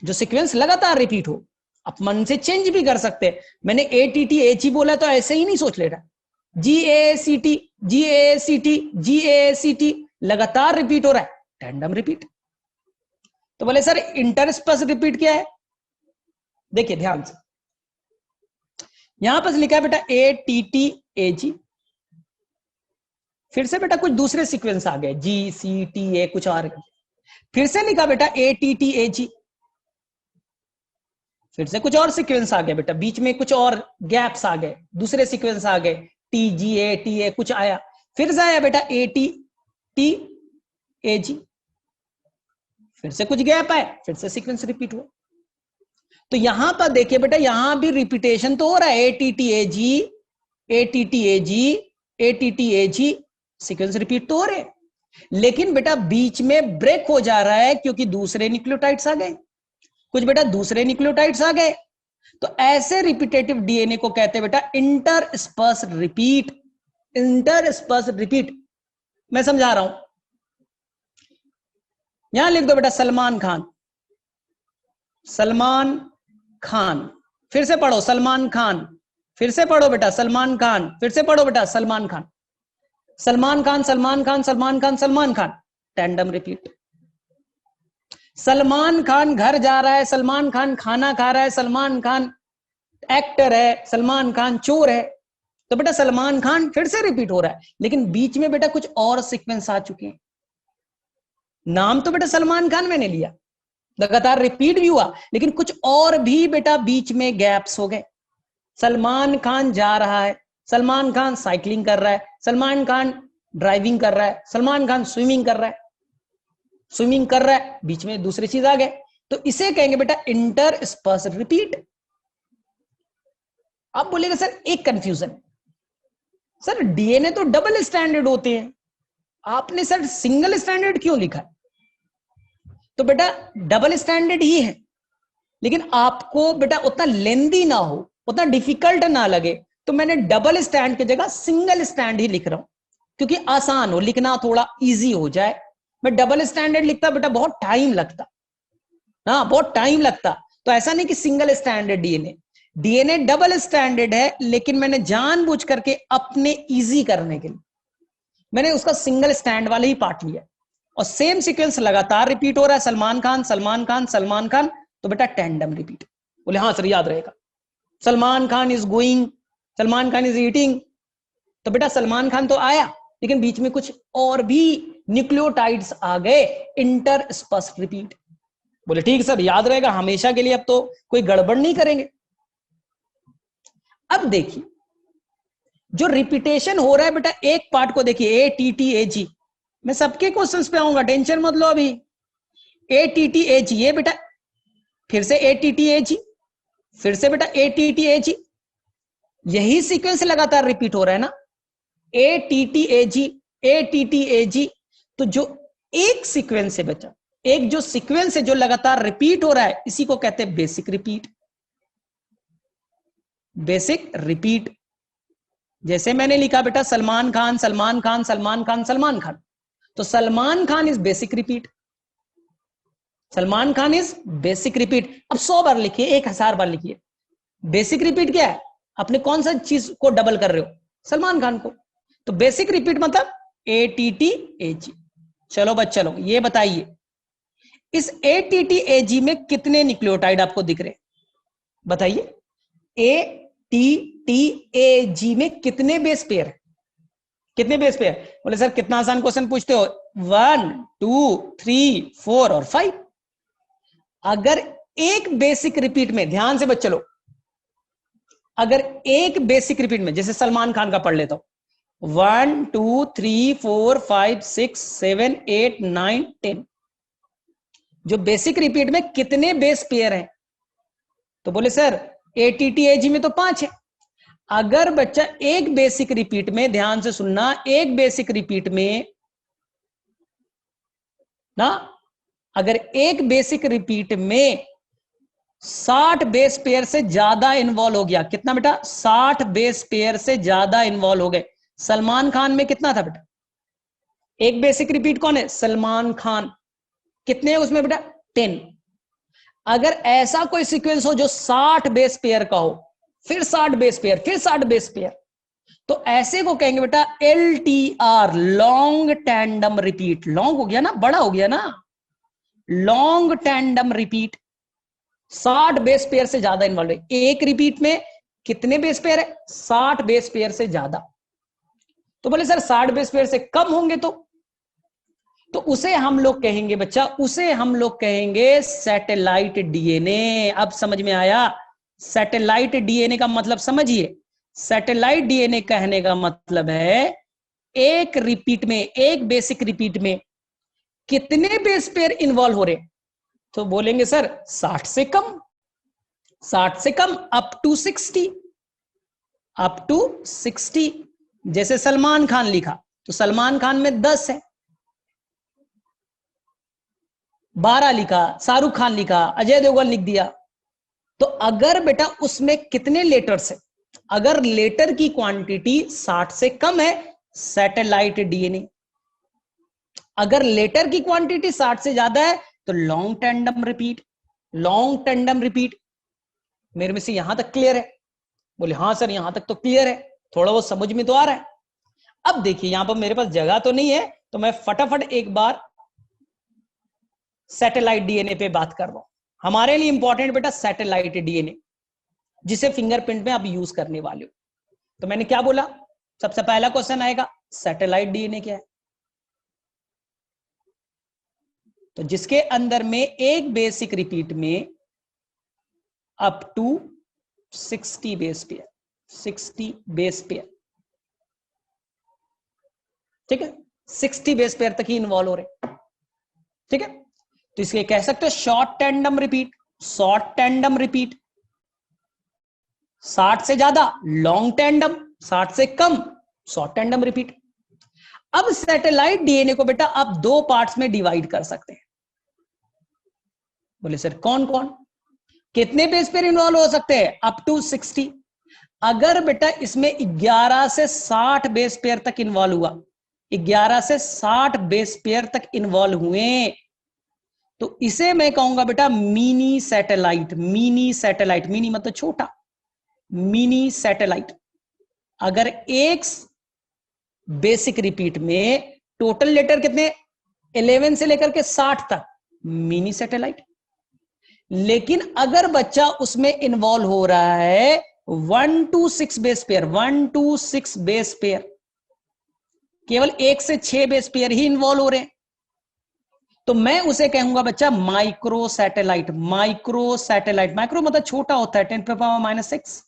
जो सीक्वेंस लगातार रिपीट हो। आप मन से चेंज भी कर सकते हैं, मैंने ए टी टी ए जी बोला तो ऐसे ही नहीं सोच ले रहा, जी ए सी टी, जी ए सी टी, जी ए सी टी, लगातार रिपीट हो रहा है, टैंडम रिपीट। तो बोले सर इंटरस्पर्स्ड रिपीट क्या है? देखिए ध्यान से, यहां पर लिखा है बेटा ए टी टी ए जी, फिर से बेटा कुछ दूसरे सीक्वेंस आ गए, जी सी टी ए कुछ और, फिर से लिखा बेटा ए टी टी ए जी, फिर से कुछ और सीक्वेंस आ गए बेटा, बीच में कुछ और गैप्स आ गए, दूसरे सीक्वेंस आ गए, TGA कुछ आया, फिर से आया बेटा ATTAG, फिर से कुछ गैप आया, फिर से सीक्वेंस रिपीट हुआ। तो यहां पर देखिए बेटा, यहां भी रिपीटेशन तो हो रहा है, ATTAG सीक्वेंस रिपीट तो हो रहे हैं, लेकिन बेटा बीच में ब्रेक हो जा रहा है क्योंकि दूसरे न्यूक्लियोटाइड्स आ गए, कुछ बेटा दूसरे न्यूक्लियोटाइड्स आ गए। तो ऐसे रिपीटेटिव डीएनए को कहते हैं बेटा इंटरस्पर्स रिपीट। इंटरस्पर्स रिपीट मैं समझा रहा हूं, यहां लिख दो बेटा सलमान खान, सलमान खान, फिर से पढ़ो सलमान खान, फिर से पढ़ो बेटा सलमान खान, फिर से पढ़ो बेटा सलमान खान, सलमान खान सलमान खान सलमान खान सलमान खान, टैंडम रिपीट। सलमान खान घर जा रहा है, सलमान खान खाना खा रहा है, सलमान खान एक्टर है, सलमान खान चोर है, तो बेटा सलमान खान फिर से रिपीट हो रहा है, लेकिन बीच में बेटा कुछ और सीक्वेंस आ चुके हैं। नाम तो बेटा सलमान खान मैंने लिया, लगातार रिपीट भी हुआ, लेकिन कुछ और भी बेटा बीच में गैप्स हो गए। सलमान खान जा रहा है, सलमान खान साइकिलिंग कर रहा है, सलमान खान ड्राइविंग कर रहा है, सलमान खान स्विमिंग कर रहा है, स्विमिंग कर रहा है, बीच में दूसरी चीज आ गए, तो इसे कहेंगे बेटा इंटरस्पर्स रिपीट। आप बोलेगा सर एक कंफ्यूजन, सर डीएनए तो डबल स्टैंडर्ड होते हैं, आपने सर सिंगल स्टैंडर्ड क्यों लिखा है? तो बेटा डबल स्टैंडर्ड ही है, लेकिन आपको बेटा उतना लेंदी ना हो, उतना डिफिकल्ट ना लगे, तो मैंने डबल स्टैंड की जगह सिंगल स्टैंड ही लिख रहा हूं, क्योंकि आसान हो, लिखना थोड़ा इजी हो जाए। मैं डबल स्टैंडर्ड लिखता बेटा बहुत टाइम लगता, हाँ बहुत टाइम लगता, तो ऐसा नहीं कि single standard DNA, DNA double standard है, लेकिन मैंने जानबूझ करके अपने इजी करने के लिए मैंने उसका सिंगल स्टैंड वाले ही पार्ट लिया, और सेम सीक्वेंस लगातार रिपीट हो रहा है, सलमान खान सलमान खान सलमान खान, तो बेटा टैंडम रिपीट। बोले हाँ सर याद रहेगा, Salman Khan is going, Salman Khan is eating, तो बेटा सलमान खान तो आया, लेकिन बीच में कुछ और भी न्यूक्लियोटाइड्स आ गए, इंटरस्पर्स रिपीट। बोले ठीक सर याद रहेगा हमेशा के लिए, अब तो कोई गड़बड़ नहीं करेंगे। अब देखिए जो रिपीटेशन हो रहा है बेटा, एक पार्ट को देखिए ATTAG, मैं सबके क्वेश्चंस पे आऊंगा, टेंशन मत लो अभी। ATTAG ये बेटा, फिर से ATTAG, फिर से बेटा ATTAG, यही सीक्वेंस लगातार रिपीट हो रहा है ना, ATTAG ATTAG। तो जो एक सीक्वेंस है बच्चा, एक जो सीक्वेंस है जो लगातार रिपीट हो रहा है, इसी को कहते हैं बेसिक रिपीट। बेसिक रिपीट, जैसे मैंने लिखा बेटा सलमान खान सलमान खान सलमान खान सलमान खान, तो Salman Khan is basic repeat, Salman Khan is basic repeat. अब 100 बार लिखिए, 1000 बार लिखिए, बेसिक रिपीट क्या है? अपने कौन सा चीज को डबल कर रहे हो? सलमान खान को। तो बेसिक रिपीट मतलब ATTAG। चलो बच्चा लोग ये बताइए, इस ATTAG में कितने न्यूक्लियोटाइड आपको दिख रहे? बताइए, ATTAG में कितने बेस पेयर है? कितने बेस पेयर? बोले सर कितना आसान क्वेश्चन पूछते हो, 1 2 3 4 और 5। अगर एक बेसिक रिपीट में, ध्यान से बच्चे लोग, अगर एक बेसिक रिपीट में, जैसे सलमान खान का पढ़ लेता हूं, 1 2 3 4 5 6 7 8 9 10, जो बेसिक रिपीट में कितने बेस पेयर हैं? तो बोले सर ATTAG में तो 5 है। अगर बच्चा एक बेसिक रिपीट में, ध्यान से सुनना, एक बेसिक रिपीट में ना, अगर एक बेसिक रिपीट में 60 बेस पेयर से ज्यादा इन्वॉल्व हो गया, कितना बेटा? 60 बेस पेयर से ज्यादा इन्वॉल्व हो गए। सलमान खान में कितना था बेटा? एक बेसिक रिपीट कौन है? सलमान खान। कितने है उसमें बेटा? 10। अगर ऐसा कोई सीक्वेंस हो जो 60 बेस पेयर का हो, फिर 60 बेस पेयर, फिर 60 बेस पेयर, तो ऐसे को कहेंगे बेटा LTR, long tandem repeat. Long हो गया ना, बड़ा हो गया ना, long tandem repeat. 60 base pair से ज्यादा इन्वॉल्व है। एक रिपीट में कितने बेस पेयर है? 60 बेस पेयर से ज्यादा। तो बोले सर 60 बेस पेयर से कम होंगे तो उसे हम लोग कहेंगे बच्चा, उसे हम लोग कहेंगे सैटेलाइट डीएनए। अब समझ में आया? सैटेलाइट डीएनए का मतलब समझिए, सैटेलाइट डीएनए कहने का मतलब है एक रिपीट में, एक बेसिक रिपीट में कितने बेस पेयर इन्वॉल्व हो रहे? तो बोलेंगे सर 60 से कम, 60 से कम अप टू 60, अप टू 60। जैसे सलमान खान लिखा तो सलमान खान में 10 है, 12 लिखा, शाहरुख खान लिखा, अजय देवगन लिख दिया। तो अगर बेटा उसमें कितने लेटर्स है, अगर लेटर की क्वांटिटी 60 से कम है, सैटेलाइट डीएनए। अगर लेटर की क्वांटिटी 60 से ज्यादा है तो long tandem repeat, long tandem repeat. मेरे में से यहां तक क्लियर है? बोले हाँ सर यहां तक तो क्लियर है, थोड़ा वो समझ में तो आ रहा है। अब देखिए यहां पर मेरे पास जगह तो नहीं है, तो मैं फटाफट एक बार सैटेलाइट डीएनए पे बात कर रहा हूं। हमारे लिए इंपॉर्टेंट बेटा सैटेलाइट डीएनए, जिसे फिंगरप्रिंट में आप यूज करने वाले हो। तो मैंने क्या बोला, सबसे पहला क्वेश्चन आएगा सैटेलाइट डीएनए क्या है? तो जिसके अंदर में एक बेसिक रिपीट में up to 60 base pair, 60 base pair, ठीक है, 60 बेस पेयर तक ही इन्वॉल्व हो रहे, ठीक है। तो इसके कह सकते हो short tandem repeat, short tandem repeat. 60 से ज्यादा लॉन्ग टैंडम, 60 से कम शॉर्ट टैंडम रिपीट। अब सैटेलाइट डीएनए को बेटा आप दो पार्ट्स में डिवाइड कर सकते हैं। बोले सर कौन कौन, कितने बेस पेयर इन्वॉल्व हो सकते हैं? Up to 60। अगर बेटा इसमें 11 से 60 बेस पेयर तक इन्वॉल्व हुआ, 11 से 60 बेस पेयर तक इन्वॉल्व हुए, तो इसे मैं कहूंगा बेटा mini satellite. Mini satellite, mini मतलब छोटा, मिनी सैटेलाइट। अगर एक बेसिक रिपीट में टोटल लेटर कितने, 11 से लेकर के 60 तक, मिनी सैटेलाइट। लेकिन अगर बच्चा उसमें इन्वॉल्व हो रहा है 1 to 6 base pair, 1 to 6 base pair, केवल 1 से 6 बेस पेयर ही इन्वॉल्व हो रहे हैं, तो मैं उसे कहूंगा बच्चा micro satellite. Micro satellite, micro मतलब छोटा होता है, 10⁻⁻⁶,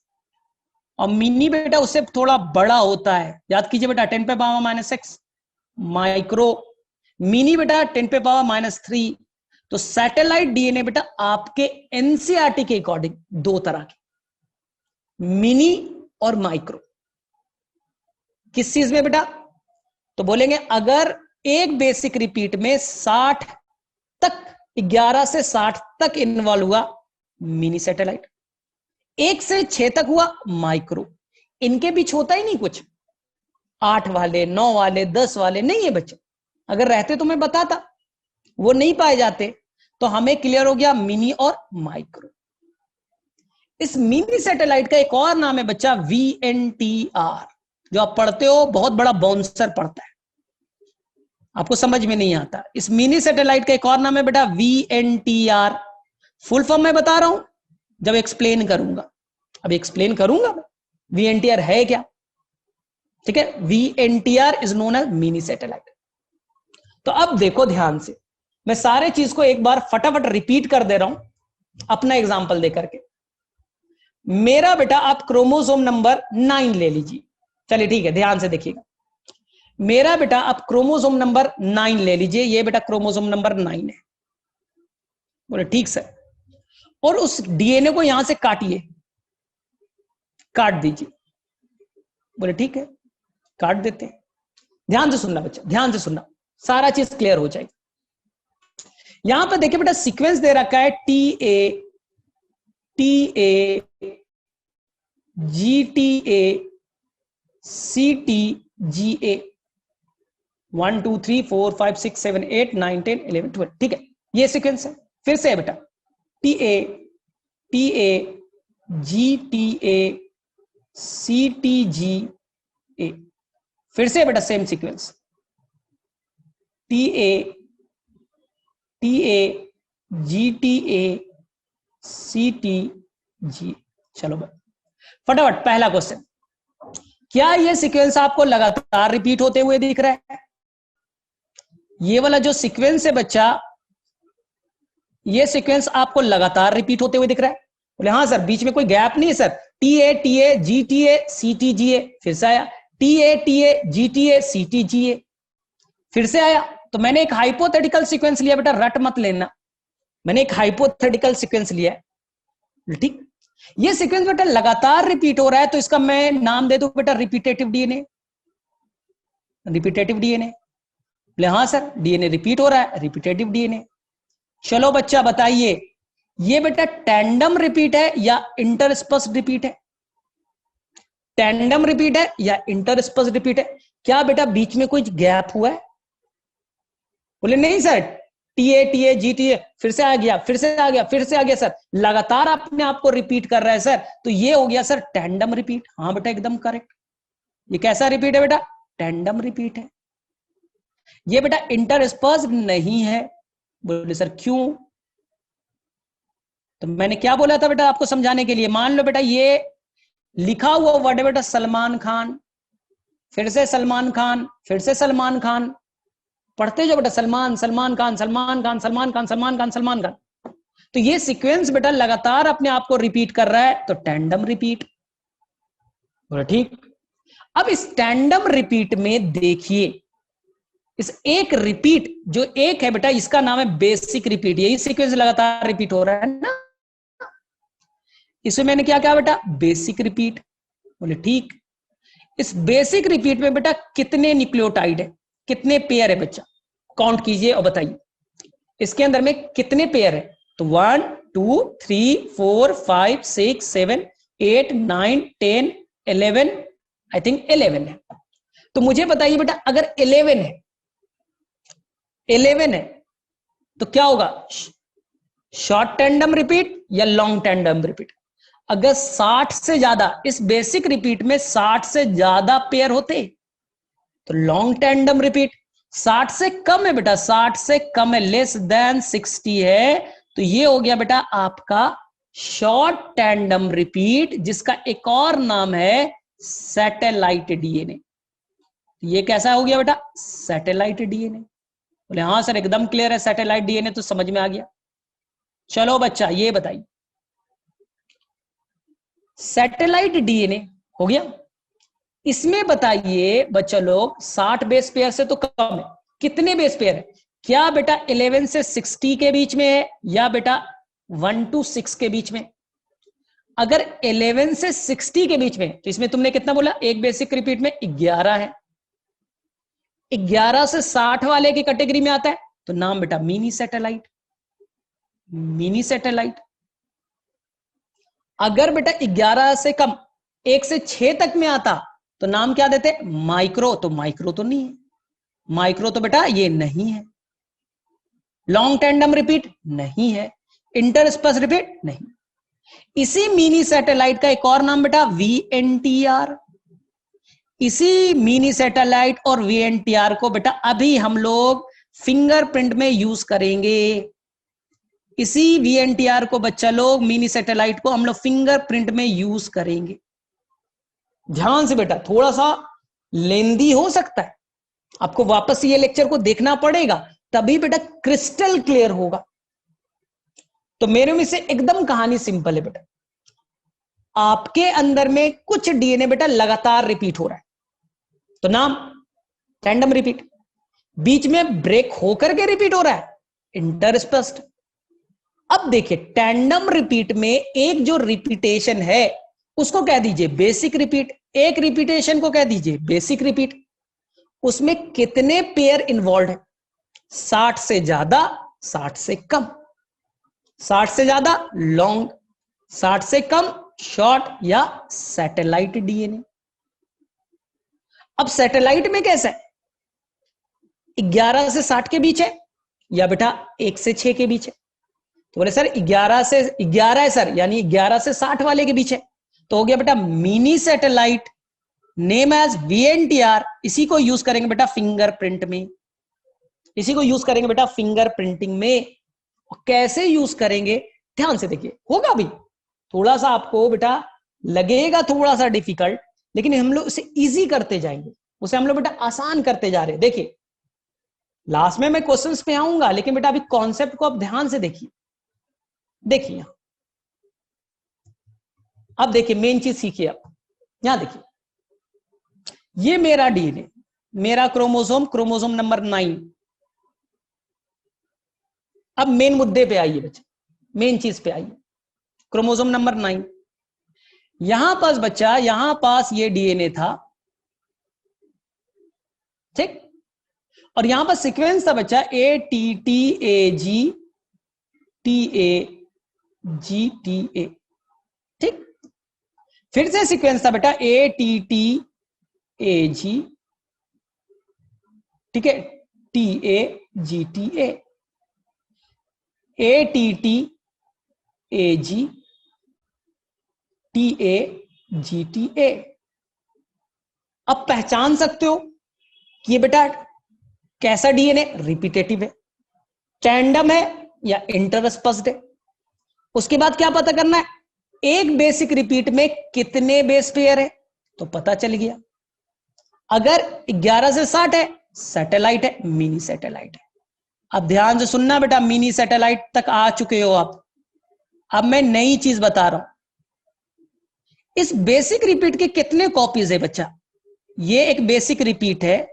और मिनी बेटा उससे थोड़ा बड़ा होता है, याद कीजिए बेटा 10⁻⁻⁶, माइक्रो। मिनी बेटा 10⁻⁻3। तो सैटेलाइट डीएनए बेटा आपके एनसीईआरटी के अकॉर्डिंग दो तरह के, मिनी और माइक्रो। किस चीज में बेटा? तो बोलेंगे अगर एक बेसिक रिपीट में 60 तक, 11 से 60 तक इन्वॉल्व हुआ, मिनी सैटेलाइट। 1 से 6 तक हुआ, माइक्रो। इनके बीच होता ही नहीं कुछ, 8 वाले, 9 वाले, 10 वाले नहीं है बच्चे। अगर रहते तो मैं बताता, वो नहीं पाए जाते। तो हमें क्लियर हो गया मिनी और माइक्रो। इस मिनी सैटेलाइट का एक और नाम है बच्चा VNTR, जो आप पढ़ते हो, बहुत बड़ा बाउंसर पड़ता है, आपको समझ में नहीं आता। इस मिनी सैटेलाइट का एक और नाम है बेटा VNTR। फुल फॉर्म में बता रहा हूं जब एक्सप्लेन करूंगा, अब एक्सप्लेन करूंगा VNTR है क्या, ठीक है। VNTR is known as mini satellite. तो अब देखो ध्यान से, मैं सारे चीज को एक बार फटाफट रिपीट कर दे रहा हूं अपना एग्जांपल देकर के। मेरा बेटा आप क्रोमोसोम नंबर 9 ले लीजिए, चलिए ठीक है, ध्यान से देखिएगा। मेरा बेटा आप क्रोमोसोम नंबर 9 ले लीजिए, ये बेटा क्रोमोसोम नंबर 9 है। बोले ठीक सर। और उस डीएनए को यहां से काटिए, काट दीजिए। बोले ठीक है, काट देते हैं। ध्यान से सुनना बच्चा, ध्यान से सुनना, सारा चीज क्लियर हो जाएगी। यहां पर देखिए बेटा सीक्वेंस दे रखा है TA GTA CTGA 1 2 3 4 5 6 7 8 9 10 11 12, ठीक है, ये सीक्वेंस है। फिर से है बेटा TA GTA CTGA, फिर से बेटा same sequence TA GTA CTG। चलो फटाफट पहला क्वेश्चन, क्या यह सीक्वेंस आपको लगातार रिपीट होते हुए दिख रहा है? ये वाला जो सीक्वेंस है बच्चा, ये सीक्वेंस आपको लगातार रिपीट होते हुए दिख रहा है? बोले हाँ सर, बीच में कोई गैप नहीं है सर, TATA GTA CTGA, फिर से आया TATA GTA CTGA, फिर से आया। तो मैंने एक हाइपोथेटिकल सीक्वेंस लिया बेटा, रट मत लेना, मैंने एक हाइपोथेटिकल सीक्वेंस लिया है, ठीक। ये सीक्वेंस बेटा लगातार रिपीट हो रहा है, तो इसका मैं नाम दे दूं बेटा रिपीटेटिव डीएनए। रिपीटेटिव डीएनए, बोले हाँ सर डीएनए रिपीट हो रहा है, रिपीटेटिव डीएनए। चलो बच्चा बताइए, ये बेटा टैंडम रिपीट है या इंटरस्पर्स रिपीट है? टैंडम रिपीट है या इंटरस्पर्स रिपीट है? क्या बेटा बीच में कुछ गैप हुआ है? बोले नहीं सर, TATA GTA फिर से आ गया, फिर से आ गया, फिर से आ गया सर, लगातार अपने आप को रिपीट कर रहा है सर, तो ये हो गया सर टैंडम रिपीट। हाँ बेटा एकदम करेक्ट। ये कैसा रिपीट है बेटा? टैंडम रिपीट है। ये बेटा इंटरस्पर्स नहीं है। बोले सर क्यों? तो मैंने क्या बोला था बेटा आपको समझाने के लिए, मान लो बेटा ये लिखा हुआ वर्ड है बेटा सलमान खान, फिर से सलमान खान, फिर से सलमान खान, पढ़ते जो बेटा सलमान सलमान खान सलमान खान सलमान खान सलमान खान सलमान खान, तो ये सीक्वेंस बेटा लगातार अपने आप को रिपीट कर रहा है, तो टैंडम रिपीट। बोला ठीक। अब इस टैंडम रिपीट में देखिए, इस एक रिपीट जो एक है बेटा, इसका नाम है बेसिक रिपीट। यही सीक्वेंस लगातार रिपीट हो रहा है ना, इसमें मैंने क्या कहा बेटा? Basic repeat. बोले ठीक। इस बेसिक रिपीट में बेटा कितने न्यूक्लियोटाइड है, कितने पेयर है बच्चा? काउंट कीजिए और बताइए इसके अंदर में कितने पेयर है। तो 1 2 3 4 5 6 7 8 9 10 11, आई थिंक 11 है। तो मुझे बताइए बेटा अगर 11 है, 11 है तो क्या होगा? शॉर्ट टैंडम रिपीट या लॉन्ग टैंडम रिपीट? अगर 60 से ज्यादा, इस बेसिक रिपीट में 60 से ज्यादा पेयर होते तो लॉन्ग टैंडम रिपीट। 60 से कम है बेटा, 60 से कम है, लेस देन 60 है, तो ये हो गया बेटा आपका शॉर्ट टैंडम रिपीट, जिसका एक और नाम है सैटेलाइट डीएनए। ये कैसा हो गया बेटा? Satellite DNA. बोले हाँ सर एकदम क्लियर है, सैटेलाइट डीएनए तो समझ में आ गया। चलो बच्चा ये बताइए, सैटेलाइट डीएनए हो गया, इसमें बताइए बच्चा लोग 60 बेस पेयर से तो कम है, कितने बेस पेयर है? क्या बेटा 11 से 60 के बीच में है या बेटा 1 to 6 के बीच में? अगर 11 से 60 के बीच में, तो इसमें तुमने कितना बोला? एक बेसिक रिपीट में 11 है। 11 से 60 वाले की कैटेगरी में आता है तो नाम बेटा मिनी सैटेलाइट। Mini satellite. अगर बेटा 11 से कम, 1 से 6 तक में आता तो नाम क्या देते? माइक्रो। तो माइक्रो तो नहीं है, माइक्रो तो बेटा ये नहीं है। लॉन्ग टैंडम रिपीट नहीं है, इंटरस्पर्स रिपीट नहीं। इसी मिनी सैटेलाइट का एक और नाम बेटा VNTR। इसी मिनी सैटेलाइट और VNTR को बेटा अभी हम लोग फिंगरप्रिंट में यूज करेंगे। इसी VNTR को बच्चा लोग, मिनी सैटेलाइट को हम लोग फिंगरप्रिंट में यूज करेंगे। ध्यान से बेटा, थोड़ा सा लेंदी हो सकता है, आपको वापस ये लेक्चर को देखना पड़ेगा, तभी बेटा क्रिस्टल क्लियर होगा। तो मेरे में से एकदम कहानी सिंपल है बेटा, आपके अंदर में कुछ डीएनए बेटा लगातार रिपीट हो रहा है तो नाम टैंडम रिपीट, बीच में ब्रेक होकर के रिपीट हो रहा है इंटरस्पर्स्ड। अब देखिए टैंडम रिपीट में एक जो रिपीटेशन है उसको कह दीजिए बेसिक रिपीट, एक रिपीटेशन को कह दीजिए बेसिक रिपीट। उसमें कितने पेयर इन्वॉल्व है? 60 से ज्यादा, 60 से कम। 60 से ज्यादा लॉन्ग, 60 से कम शॉर्ट या सैटेलाइट डीएनए। अब सैटेलाइट में कैसा है? 11 से 60 के बीच है या बेटा 1 से 6 के बीच है? तो बोले सर 11 से 11 है सर, यानी 11 से 60 वाले के बीच है, तो हो गया बेटा mini satellite, name as VNTR। इसी को यूज करेंगे बेटा फिंगरप्रिंट में, इसी को यूज करेंगे बेटा फिंगरप्रिंटिंग में। कैसे यूज करेंगे ध्यान से देखिए, होगा भी थोड़ा सा आपको बेटा लगेगा थोड़ा सा डिफिकल्ट, लेकिन हम लोग उसे इजी करते जाएंगे, उसे हम लोग बेटा आसान करते जा रहे हैं। देखिए लास्ट में मैं क्वेश्चंस पे आऊंगा, लेकिन बेटा अभी कॉन्सेप्ट को आप ध्यान से देखिए। देखिए अब देखिए मेन चीज सीखिए आप, यहां देखिए, ये मेरा डीएनए, मेरा क्रोमोसोम, क्रोमोसोम नंबर 9। अब मेन मुद्दे पे आइए बच्चे, मेन चीज पे आइए, क्रोमोसोम नंबर 9। यहां पास बच्चा, यहां पास ये डीएनए था, ठीक, और यहां पर सीक्वेंस था बच्चा ATTAG TAGTA, ठीक। फिर से सीक्वेंस था बेटा ATTAG, ठीक है, TAGTA, ATTAG TAGTA। अब पहचान सकते हो कि ये बेटा कैसा डीएनए, रिपीटेटिव है, टैंडम है या इंटरस्पर्स्ड है। उसके बाद क्या पता करना है, एक बेसिक रिपीट में कितने बेस पेयर है, तो पता चल गया। अगर 11 से 60 है, सैटेलाइट है, मिनी सैटेलाइट है। अब ध्यान से सुनना बेटा, मिनी सैटेलाइट तक आ चुके हो आप। अब मैं नई चीज बता रहा हूं, इस बेसिक रिपीट के कितने कॉपीज है बच्चा, ये एक बेसिक रिपीट है,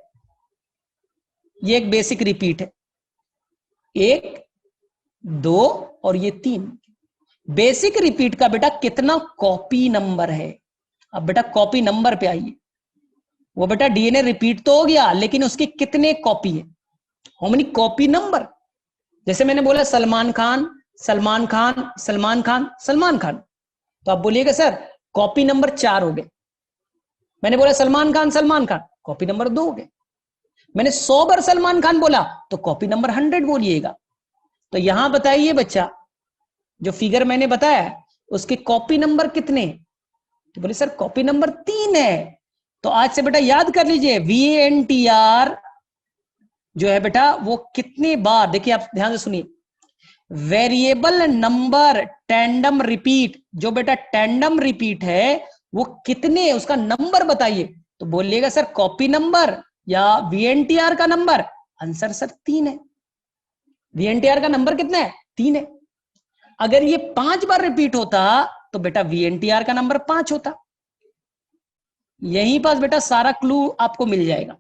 ये एक बेसिक रिपीट है, 1 2 और ये 3। बेसिक रिपीट का बेटा कितना कॉपी नंबर है। अब बेटा कॉपी नंबर पे आइए, वो बेटा डीएनए रिपीट तो हो गया, लेकिन उसके कितने कॉपी है, हाउ मेनी कॉपी नंबर। जैसे मैंने बोला सलमान खान, सलमान खान, सलमान खान, सलमान खान, तो आप बोलिएगा सर कॉपी नंबर 4 हो गए। मैंने बोला सलमान खान, सलमान खान, कॉपी नंबर 2 हो गए। मैंने 100 बार सलमान खान बोला तो कॉपी नंबर 100 बोलिएगा। तो यहां बताइए बच्चा, जो फिगर मैंने बताया उसके कॉपी नंबर कितने, तो बोले सर कॉपी नंबर 3 है। तो आज से बेटा याद कर लीजिए, VNTR जो है बेटा वो कितने बार, देखिए आप ध्यान से सुनिए, वेरिएबल नंबर टैंडम रिपीट, जो बेटा टैंडम रिपीट है वो कितने, उसका नंबर बताइए। तो बोलिएगा सर कॉपी नंबर या VNTR का नंबर, आंसर सर 3 है। VNTR का नंबर कितना है, 3 है। अगर ये 5 बार रिपीट होता तो बेटा VNTR का नंबर 5 होता। यहीं पास बेटा सारा क्लू आपको मिल जाएगा,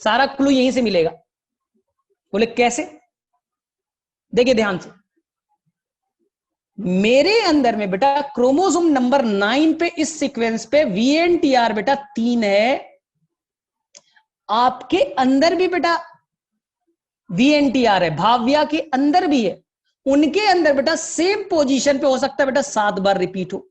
सारा क्लू यहीं से मिलेगा। बोले कैसे, देखिए ध्यान से, मेरे अंदर में बेटा क्रोमोसोम नंबर 9 पे इस सीक्वेंस पे VNTR बेटा 3 है। आपके अंदर भी बेटा VNTR है, भाव्या के अंदर भी है, उनके अंदर बेटा सेम पोजीशन पे हो सकता है बेटा 7 बार रिपीट हो,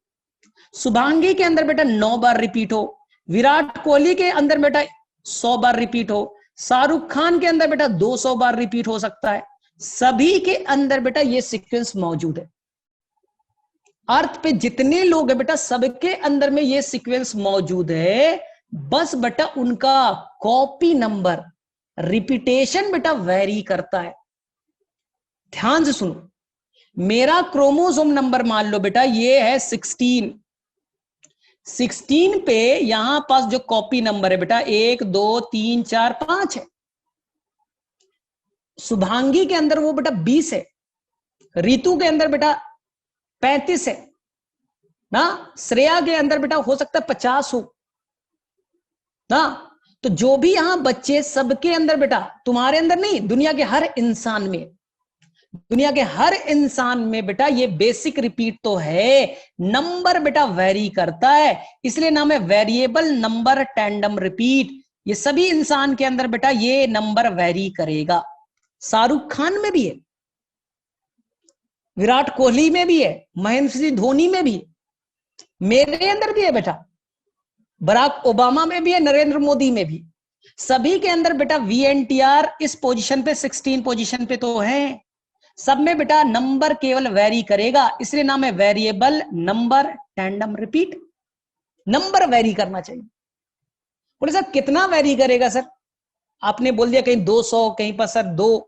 शुभांगी के अंदर बेटा 9 बार रिपीट हो, विराट कोहली के अंदर बेटा 100 बार रिपीट हो, शाहरुख खान के अंदर बेटा 200 बार रिपीट हो सकता है। सभी के अंदर बेटा ये सीक्वेंस मौजूद है। अर्थ पे जितने लोग हैं बेटा सबके अंदर में ये सीक्वेंस मौजूद है, बस बेटा उनका कॉपी नंबर, रिपीटेशन बेटा वेरी करता है। ध्यान से सुनो, मेरा क्रोमोसोम नंबर मान लो बेटा ये है 16, 16 पे यहां पास जो कॉपी नंबर है बेटा 1 2 3 4 5 है। शुभांगी के अंदर वो बेटा 20 है, रीतु के अंदर बेटा 35 है ना, श्रेया के अंदर बेटा हो सकता है 50 हो ना। तो जो भी यहां बच्चे सबके अंदर बेटा, तुम्हारे अंदर नहीं, दुनिया के हर इंसान में, दुनिया के हर इंसान में बेटा ये बेसिक रिपीट तो है, नंबर बेटा वेरी करता है, इसलिए नाम है वेरिएबल नंबर टैंडम रिपीट। ये सभी इंसान के अंदर बेटा ये नंबर वेरी करेगा। शाहरुख खान में भी है, विराट कोहली में भी है, महेंद्र सिंह धोनी में भी है, मेरे अंदर भी है बेटा, बराक ओबामा में भी है, नरेंद्र मोदी में भी, सभी के अंदर बेटा VNTR इस पोजीशन पे 16 पोजीशन पे तो है। सब में बेटा नंबर केवल वेरी करेगा, इसलिए नाम है variable number tandem repeat. Number very करना चाहिए। बोले सर कितना वेरी करेगा सर, आपने बोल दिया कहीं 200, कहीं पर सर 2,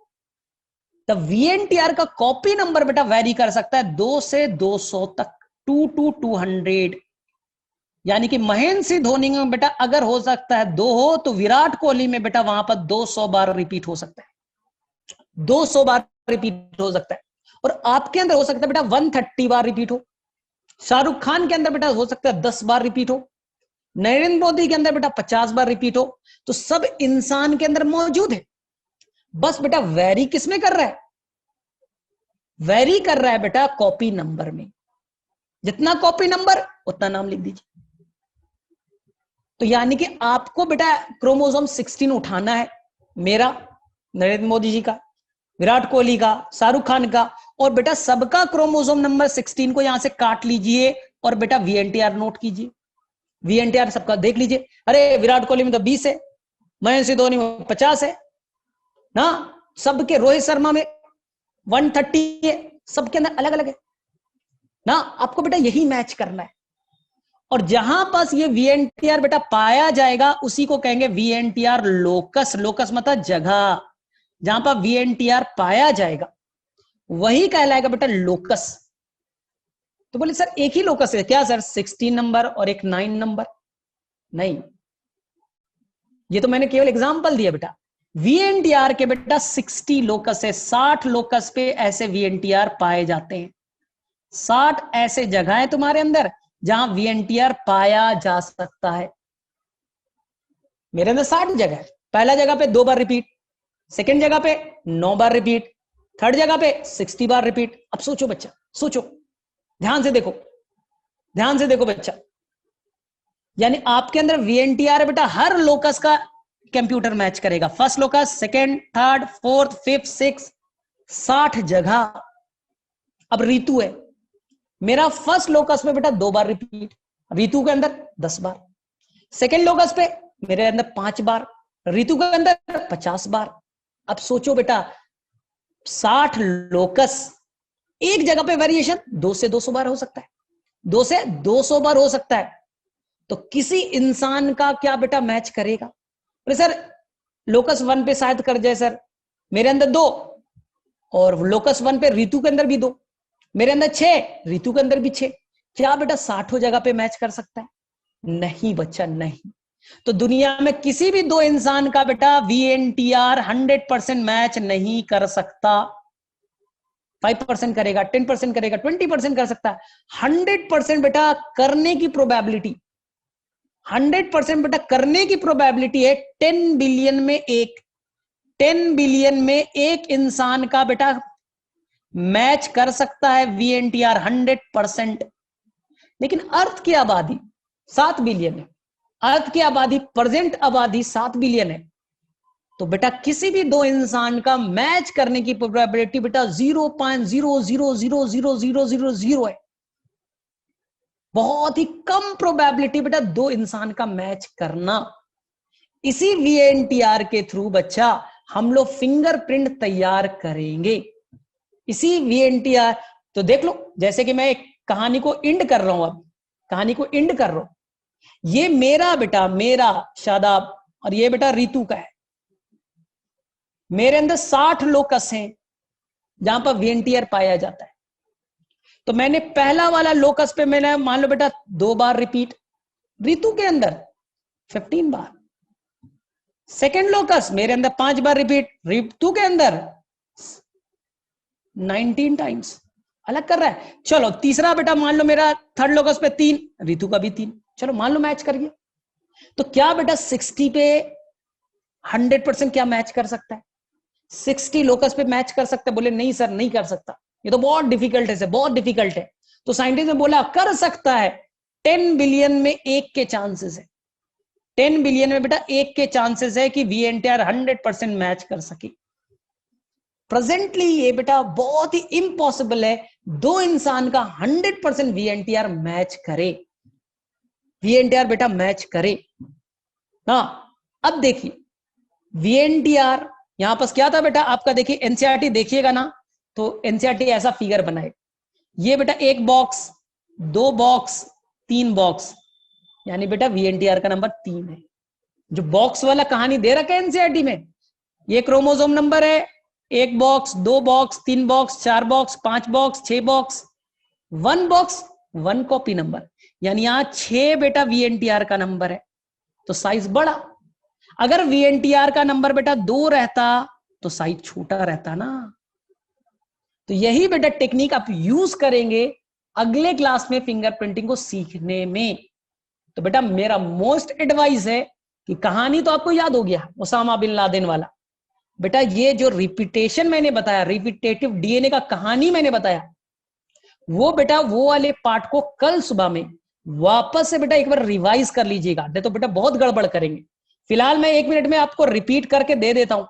तो VNTR का कॉपी नंबर बेटा वेरी कर सकता है 2 से 200 तक, 2 to 200। यानी कि महेंद्र सिंह धोनी में बेटा अगर हो सकता है 2 हो, तो विराट कोहली में बेटा वहां पर 200 बार रिपीट हो सकता है, 200 बार रिपीट हो सकता है। और आपके अंदर हो सकता है बेटा 130 बार रिपीट हो, शाहरुख खान के अंदर बेटा हो सकता है 10 बार रिपीट हो, नरेंद्र मोदी के अंदर बेटा 50 बार रिपीट हो, तो सब इंसान के अंदर मौजूद है। बस बेटा वेरी किसमें कर रहा है, वेरी कर रहा है बेटा कॉपी नंबर में। जितना कॉपी नंबर उतना नाम लिख दीजिए। तो यानी कि आपको बेटा क्रोमोसोम 16 उठाना है, मेरा, नरेंद्र मोदी जी का, विराट कोहली का, शाहरुख खान का, और बेटा सबका क्रोमोसोम नंबर 16 को यहां से काट लीजिए और बेटा VNTR नोट कीजिए। VNTR सबका देख लीजिए। अरे विराट कोहली में तो 20 है, महेंद्र सिंह धोनी में 50 है ना, सबके, रोहित शर्मा में 130 है, सबके अंदर अलग अलग है ना। आपको बेटा यही मैच करना है, और जहां पास ये VNTR बेटा पाया जाएगा उसी को कहेंगे VNTR लोकस। लोकस मतलब जगह, जहां पर VNTR पाया जाएगा वही कहलाएगा बेटा लोकस। तो बोले सर एक ही लोकस है क्या सर, 16 नंबर और एक 9 नंबर? नहीं, ये तो मैंने केवल एग्जांपल दिया बेटा। VNTR के बेटा 60 लोकस है, 60 लोकस पे ऐसे VNTR पाए जाते हैं। 60 ऐसे जगह है तुम्हारे अंदर जहां VNTR पाया जा सकता है। मेरे अंदर 60 जगह है। पहला जगह पे 2 बार रिपीट, सेकंड जगह पे 9 बार रिपीट, थर्ड जगह पे 60 बार रिपीट। अब सोचो बच्चा, सोचो, ध्यान से देखो, ध्यान से देखो बच्चा। यानी आपके अंदर VNTR है बेटा, हर लोकस का कंप्यूटर मैच करेगा। First locus, second, third, fourth, fifth, six, 60 जगह। अब ऋतु है, मेरा फर्स्ट लोकस पे बेटा 2 बार रिपीट, ऋतु के अंदर 10 बार। सेकंड लोकस पे मेरे अंदर 5 बार, ऋतु के अंदर 50 बार। अब सोचो बेटा 60 लोकस, एक जगह पे वेरिएशन 2 से 200 बार हो सकता है, 2 से 200 बार हो सकता है। तो किसी इंसान का क्या बेटा मैच करेगा? अरे सर लोकस 1 पे शायद कर जाए सर, मेरे अंदर 2, और लोकस 1 पे ऋतु के अंदर भी 2, मेरे अंदर 6, ऋतु के अंदर भी 6। क्या बेटा 60 जगह पे मैच कर सकता है? नहीं बच्चा, नहीं। तो दुनिया में किसी भी 2 इंसान का बेटा VNTR 100% मैच नहीं कर सकता। 5% करेगा, 10% करेगा, 20% कर सकता है। 100% बेटा करने की प्रोबेबिलिटी, 100% बेटा करने की प्रोबेबिलिटी है 10 बिलियन में एक, 10 बिलियन में एक इंसान का बेटा मैच कर सकता है VNTR 100%। लेकिन अर्थ की आबादी 7 बिलियन है, अर्थ की आबादी, प्रेजेंट आबादी 7 बिलियन है। तो बेटा किसी भी 2 इंसान का मैच करने की प्रोबेबिलिटी बेटा 0.000000 है। बहुत ही कम प्रोबेबिलिटी बेटा 2 इंसान का मैच करना। इसी VNTR के थ्रू बच्चा हम लोग फिंगरप्रिंट तैयार करेंगे, इसी VNTR। तो देख लो, जैसे कि मैं एक कहानी को इंड कर रहा हूं, अब कहानी को इंड कर रहा हूं। ये मेरा बेटा, मेरा शादाब, और ये बेटा ऋतु का है। मेरे अंदर 60 लोकस हैं जहां पर VNTR पाया जाता है। तो मैंने पहला वाला लोकस पे मैंने मान लो बेटा 2 बार रिपीट, ऋतु के अंदर 15 बार। सेकेंड लोकस मेरे अंदर 5 बार रिपीट, ऋतु के अंदर 19 टाइम्स। अलग कर रहा है। चलो तीसरा बेटा मान लो मेरा थर्ड लोकस पे 3, ऋतु का भी 3, चलो मान लो मैच कर गया। तो क्या बेटा 60 पे 100% क्या मैच कर सकता है? 60 लोकस पे मैच कर सकता है? बोले नहीं सर नहीं कर सकता, ये तो बहुत डिफिकल्ट है, बहुत डिफिकल्ट है। तो साइंटिस्ट ने बोला कर सकता है, 10 बिलियन में एक के चांसेस है, 10 बिलियन में बेटा एक के चांसेस है कि VNTR 100% मैच कर सके। प्रेजेंटली ये बेटा बहुत ही इम्पॉसिबल है 2 इंसान का 100% VNTR मैच करे, VNTR बेटा मैच करे। हाँ अब देखिए VNTR यहां पास क्या था बेटा आपका, देखिए NCERT देखिएगा ना, तो NCERT ऐसा फिगर बनाए, ये बेटा 1 बॉक्स, 2 बॉक्स, 3 बॉक्स, यानी बेटा VNTR का नंबर 3 है। जो बॉक्स वाला कहानी दे रखा है NCERT में, ये क्रोमोसोम नंबर है, 1 box, 2 box, 3 box, 4 box, 5 box, 6 box, 1 box 1 copy number, यानी यहां 6 बेटा VNTR का नंबर है, तो साइज बड़ा। अगर VNTR का नंबर बेटा 2 रहता तो साइज छोटा रहता ना। तो यही बेटा टेक्निक आप यूज करेंगे अगले क्लास में फिंगरप्रिंटिंग को सीखने में। तो बेटा मेरा मोस्ट एडवाइस है कि कहानी तो आपको याद हो गया, ओसामा बिन लादेन वाला। बेटा ये जो रिपीटेशन मैंने बताया, रिपीटेटिव डीएनए का कहानी मैंने बताया, वो बेटा वो वाले पार्ट को कल सुबह में वापस से बेटा एक बार रिवाइज कर लीजिएगा, नहीं तो बेटा बहुत गड़बड़ करेंगे। फिलहाल मैं 1 मिनट में आपको रिपीट करके दे देता हूं।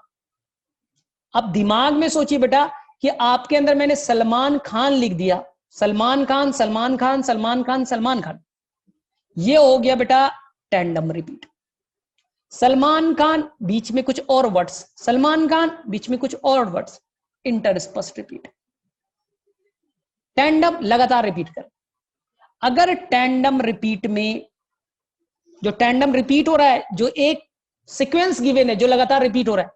अब दिमाग में सोचिए बेटा कि आपके अंदर मैंने सलमान खान लिख दिया, सलमान खान सलमान खान सलमान खान सलमान खान, ये हो गया बेटा टैंडम रिपीट। सलमान खान बीच में कुछ और वर्ड्स, सलमान खान बीच में कुछ और वर्ड्स, इंटरस्पर्स रिपीट। टैंडम लगातार रिपीट कर। अगर टैंडम रिपीट में जो टैंडम रिपीट हो रहा है, जो एक सीक्वेंस गिवन है जो लगातार रिपीट हो रहा है,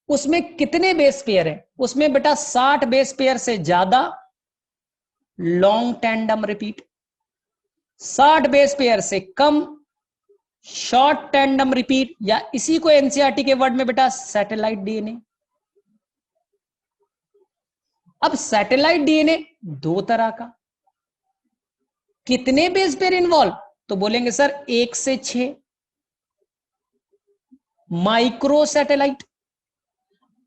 उसमें कितने बेस पेयर है? उसमें बेटा 60 बेस पेयर से ज्यादा long tandem repeat, 60 base pair से कम शॉर्ट टैंडम रिपीट, या इसी को एनसीईआरटी के वर्ड में बेटा सैटेलाइट डीएनए। अब सैटेलाइट डीएनए 2 तरह का, कितने बेस पेयर इन्वॉल्व? तो बोलेंगे सर 1 से 6 माइक्रो सैटेलाइट,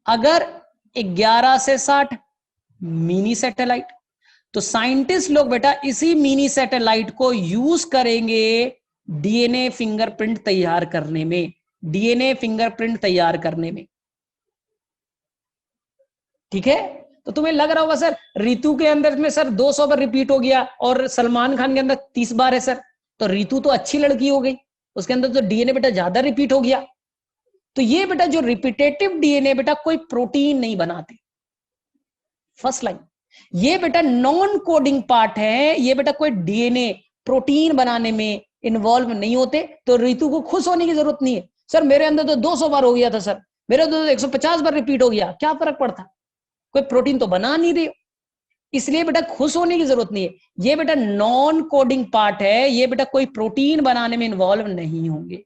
अगर 11 से 60 मिनी सैटेलाइट। तो साइंटिस्ट लोग बेटा इसी मिनी सैटेलाइट को यूज करेंगे डीएनए फिंगरप्रिंट तैयार करने में, डीएनए फिंगरप्रिंट तैयार करने में। ठीक है, तो तुम्हें लग रहा होगा सर रितु के अंदर में सर 200 बार रिपीट हो गया और सलमान खान के अंदर 30 बार है सर, तो रितु तो अच्छी लड़की हो गई, उसके अंदर तो डीएनए बेटा ज्यादा रिपीट हो गया। तो ये बेटा जो रिपीटेटिव डीएनए बेटा कोई प्रोटीन नहीं बनाते, फर्स्ट लाइन। ये बेटा नॉन कोडिंग पार्ट है, ये बेटा कोई डीएनए प्रोटीन बनाने में इन्वॉल्व नहीं होते। तो रितु को खुश होने की जरूरत नहीं है, सर मेरे अंदर तो 200 बार हो गया था सर, मेरे अंदर तो 150 बार रिपीट हो गया, क्या फर्क पड़ता, कोई प्रोटीन तो बना नहीं रही हो, इसलिए बेटा खुश होने की जरूरत नहीं है। ये बेटा नॉन कोडिंग पार्ट है, ये बेटा कोई प्रोटीन बनाने में इन्वॉल्व नहीं होंगे।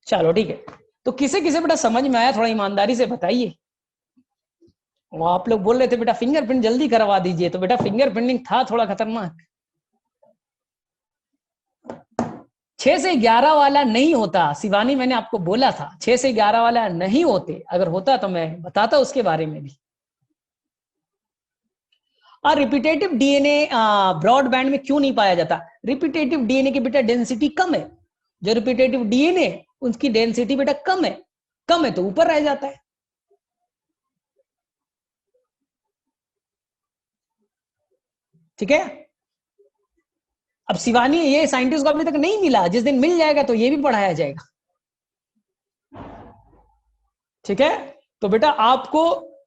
चलो ठीक है, तो किसे किसे बेटा समझ में आया थोड़ा ईमानदारी से बताइए। वो आप लोग बोल रहे थे बेटा फिंगरप्रिंट जल्दी करवा दीजिए, तो बेटा फिंगरप्रिंटिंग था थोड़ा खतरनाक। 6 से 11 वाला नहीं होता शिवानी, मैंने आपको बोला था 6 से 11 वाला नहीं होते, अगर होता तो मैं बताता उसके बारे में भी। और रिपीटेटिव डीएनए ब्रॉड बैंड में क्यों नहीं पाया जाता? रिपीटेटिव डीएनए की बेटा डेंसिटी कम है, जो रिपीटेटिव डीएनए उसकी डेंसिटी बेटा कम है तो ऊपर रह जाता है। ठीक है, अब शिवानी ये साइंटिस्ट को अभी तक नहीं मिला, जिस दिन मिल जाएगा तो ये भी पढ़ाया जाएगा। ठीक है, तो बेटा आपको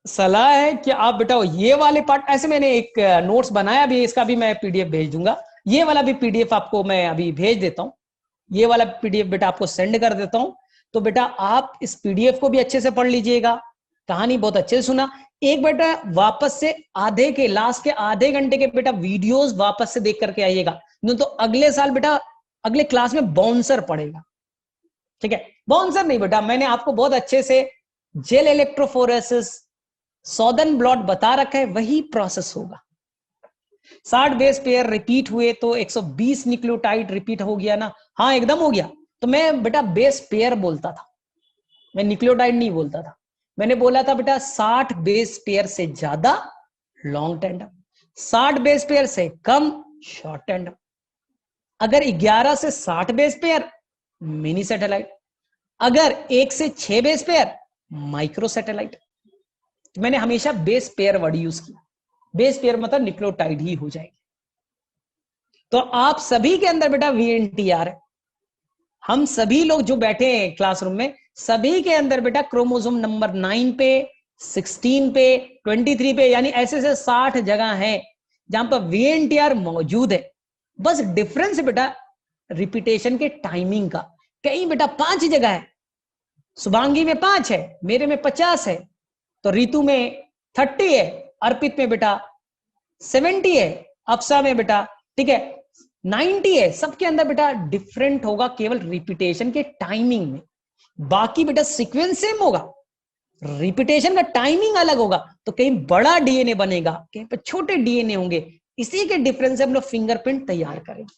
सलाह है कि आप बेटा ये वाले पार्ट, ऐसे मैंने एक नोट्स बनाया भी, इसका भी मैं पीडीएफ भेज दूंगा, ये वाला भी पीडीएफ आपको मैं अभी भेज देता हूं, ये वाला पीडीएफ बेटा आपको सेंड कर देता हूं। तो बेटा आप इस पीडीएफ को भी अच्छे से पढ़ लीजिएगा, कहानी बहुत अच्छे से सुना, एक बेटा वापस से लास्ट के आधे घंटे के बेटा वीडियोस वापस से देख करके आइएगा, नहीं तो अगले साल बेटा अगले क्लास में बाउंसर पड़ेगा। ठीक है, बाउंसर नहीं बेटा, मैंने आपको बहुत अच्छे से जेल इलेक्ट्रोफोरेसिस, सॉदर्न ब्लॉट बता रखा है, वही प्रोसेस होगा। 60 बेस पेयर रिपीट हुए तो 120 न्यूक्लियोटाइड रिपीट हो गया ना? हाँ एकदम हो गया। तो मैं बेटा बेस पेयर बोलता था, मैं न्यूक्लियोटाइड नहीं बोलता था, मैंने बोला था बेटा 60 बेस पेयर से ज्यादा लॉन्ग टैंडम, 60 बेस पेयर से कम शॉर्ट टैंडम, अगर 11 से 60 बेस पेयर मिनी सैटेलाइट, अगर 1 से 6 बेस पेयर माइक्रो सैटेलाइट। मैंने हमेशा बेस पेयर वर्ड यूज किया, बेस पेयर मतलब न्यूक्लियोटाइड ही हो जाएगी। तो आप सभी के अंदर बेटा VNTR है, हम सभी लोग जो बैठे हैं क्लासरूम में, सभी के अंदर बेटा क्रोमोसोम नंबर 9 पे, 16 पे, 23 पे, यानी ऐसे ऐसे 60 जगह है जहां पर VNTR मौजूद है। बस डिफरेंस बेटा रिपीटेशन के टाइमिंग का, कहीं बेटा 5 जगह है, शुभांगी में 5 है, मेरे में 50 है, तो रितु में 30 है, अर्पित में बेटा 70 है, अप्सा में बेटा ठीक है 90 है, सबके अंदर बेटा डिफरेंट होगा केवल रिपीटेशन के टाइमिंग में, बाकी बेटा सीक्वेंस सेम होगा। रिपीटेशन का टाइमिंग अलग होगा, तो कहीं बड़ा डीएनए बनेगा, कहीं पर छोटे डीएनए होंगे, इसी के डिफरेंस से हम लोग फिंगरप्रिंट तैयार करेंगे।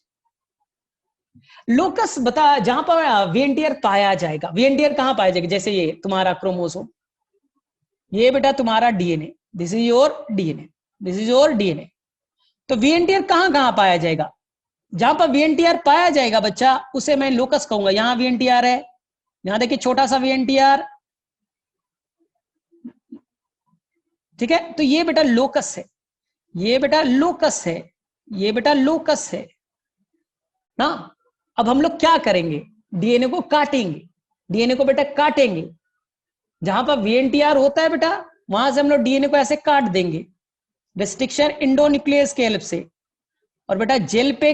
लोकस बता, जहां पर वीएनटीआर पाया जाएगा, वीएनटीआर कहां पाया जाएगा, जैसे ये तुम्हारा क्रोमोसोम, ये बेटा तुम्हारा DNA, this is your DNA, this is your DNA, तो वीएनटीआर कहां कहां पाया जाएगा, जहां पर वीएनटीआर पाया जाएगा बच्चा, उसे मैं लोकस कहूंगा। यहां वीएनटीआर है, यहां देखिए छोटा सा वीएनटीआर, ठीक है, तो ये बेटा लोकस है, ये बेटा लोकस है, ये बेटा लोकस है ना। अब हम लोग क्या करेंगे, डीएनए को काटेंगे, डीएनए को बेटा काटेंगे, जहां पर वीएनटीआर होता है बेटा, वहां से हम लोग डीएनए को ऐसे काट देंगे रिस्ट्रिक्शन इंडोन्यूक्लियस की हेल्प से, और बेटा जेल पे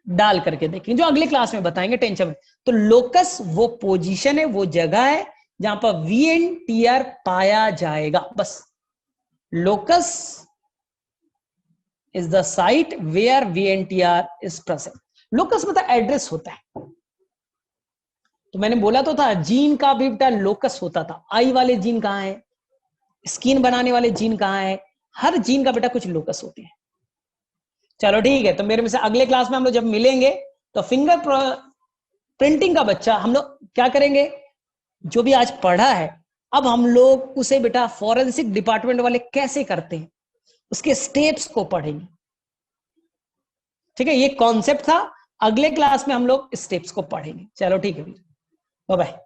डाल करके देखेंगे, जो अगले क्लास में बताएंगे, टेंशन में। तो लोकस वो पोजीशन है, वो जगह है जहां पर वीएनटीआर पाया जाएगा, बस। Locus is the site where VNTR is present. Locus मतलब एड्रेस होता है, तो मैंने बोला तो था जीन का भी बेटा लोकस होता था, आई वाले जीन कहां है, स्किन बनाने वाले जीन कहां है, हर जीन का बेटा कुछ लोकस होते हैं। चलो ठीक है, तो मेरे में से अगले क्लास में हम लोग जब मिलेंगे तो फिंगर प्रिंटिंग का बच्चा हम लोग क्या करेंगे, जो भी आज पढ़ा है, अब हम लोग उसे बेटा फॉरेंसिक डिपार्टमेंट वाले कैसे करते हैं, उसके स्टेप्स को पढ़ेंगे, ठीक है। ये कॉन्सेप्ट था, अगले क्लास में हम लोग स्टेप्स को पढ़ेंगे। चलो ठीक है, बाय बाय।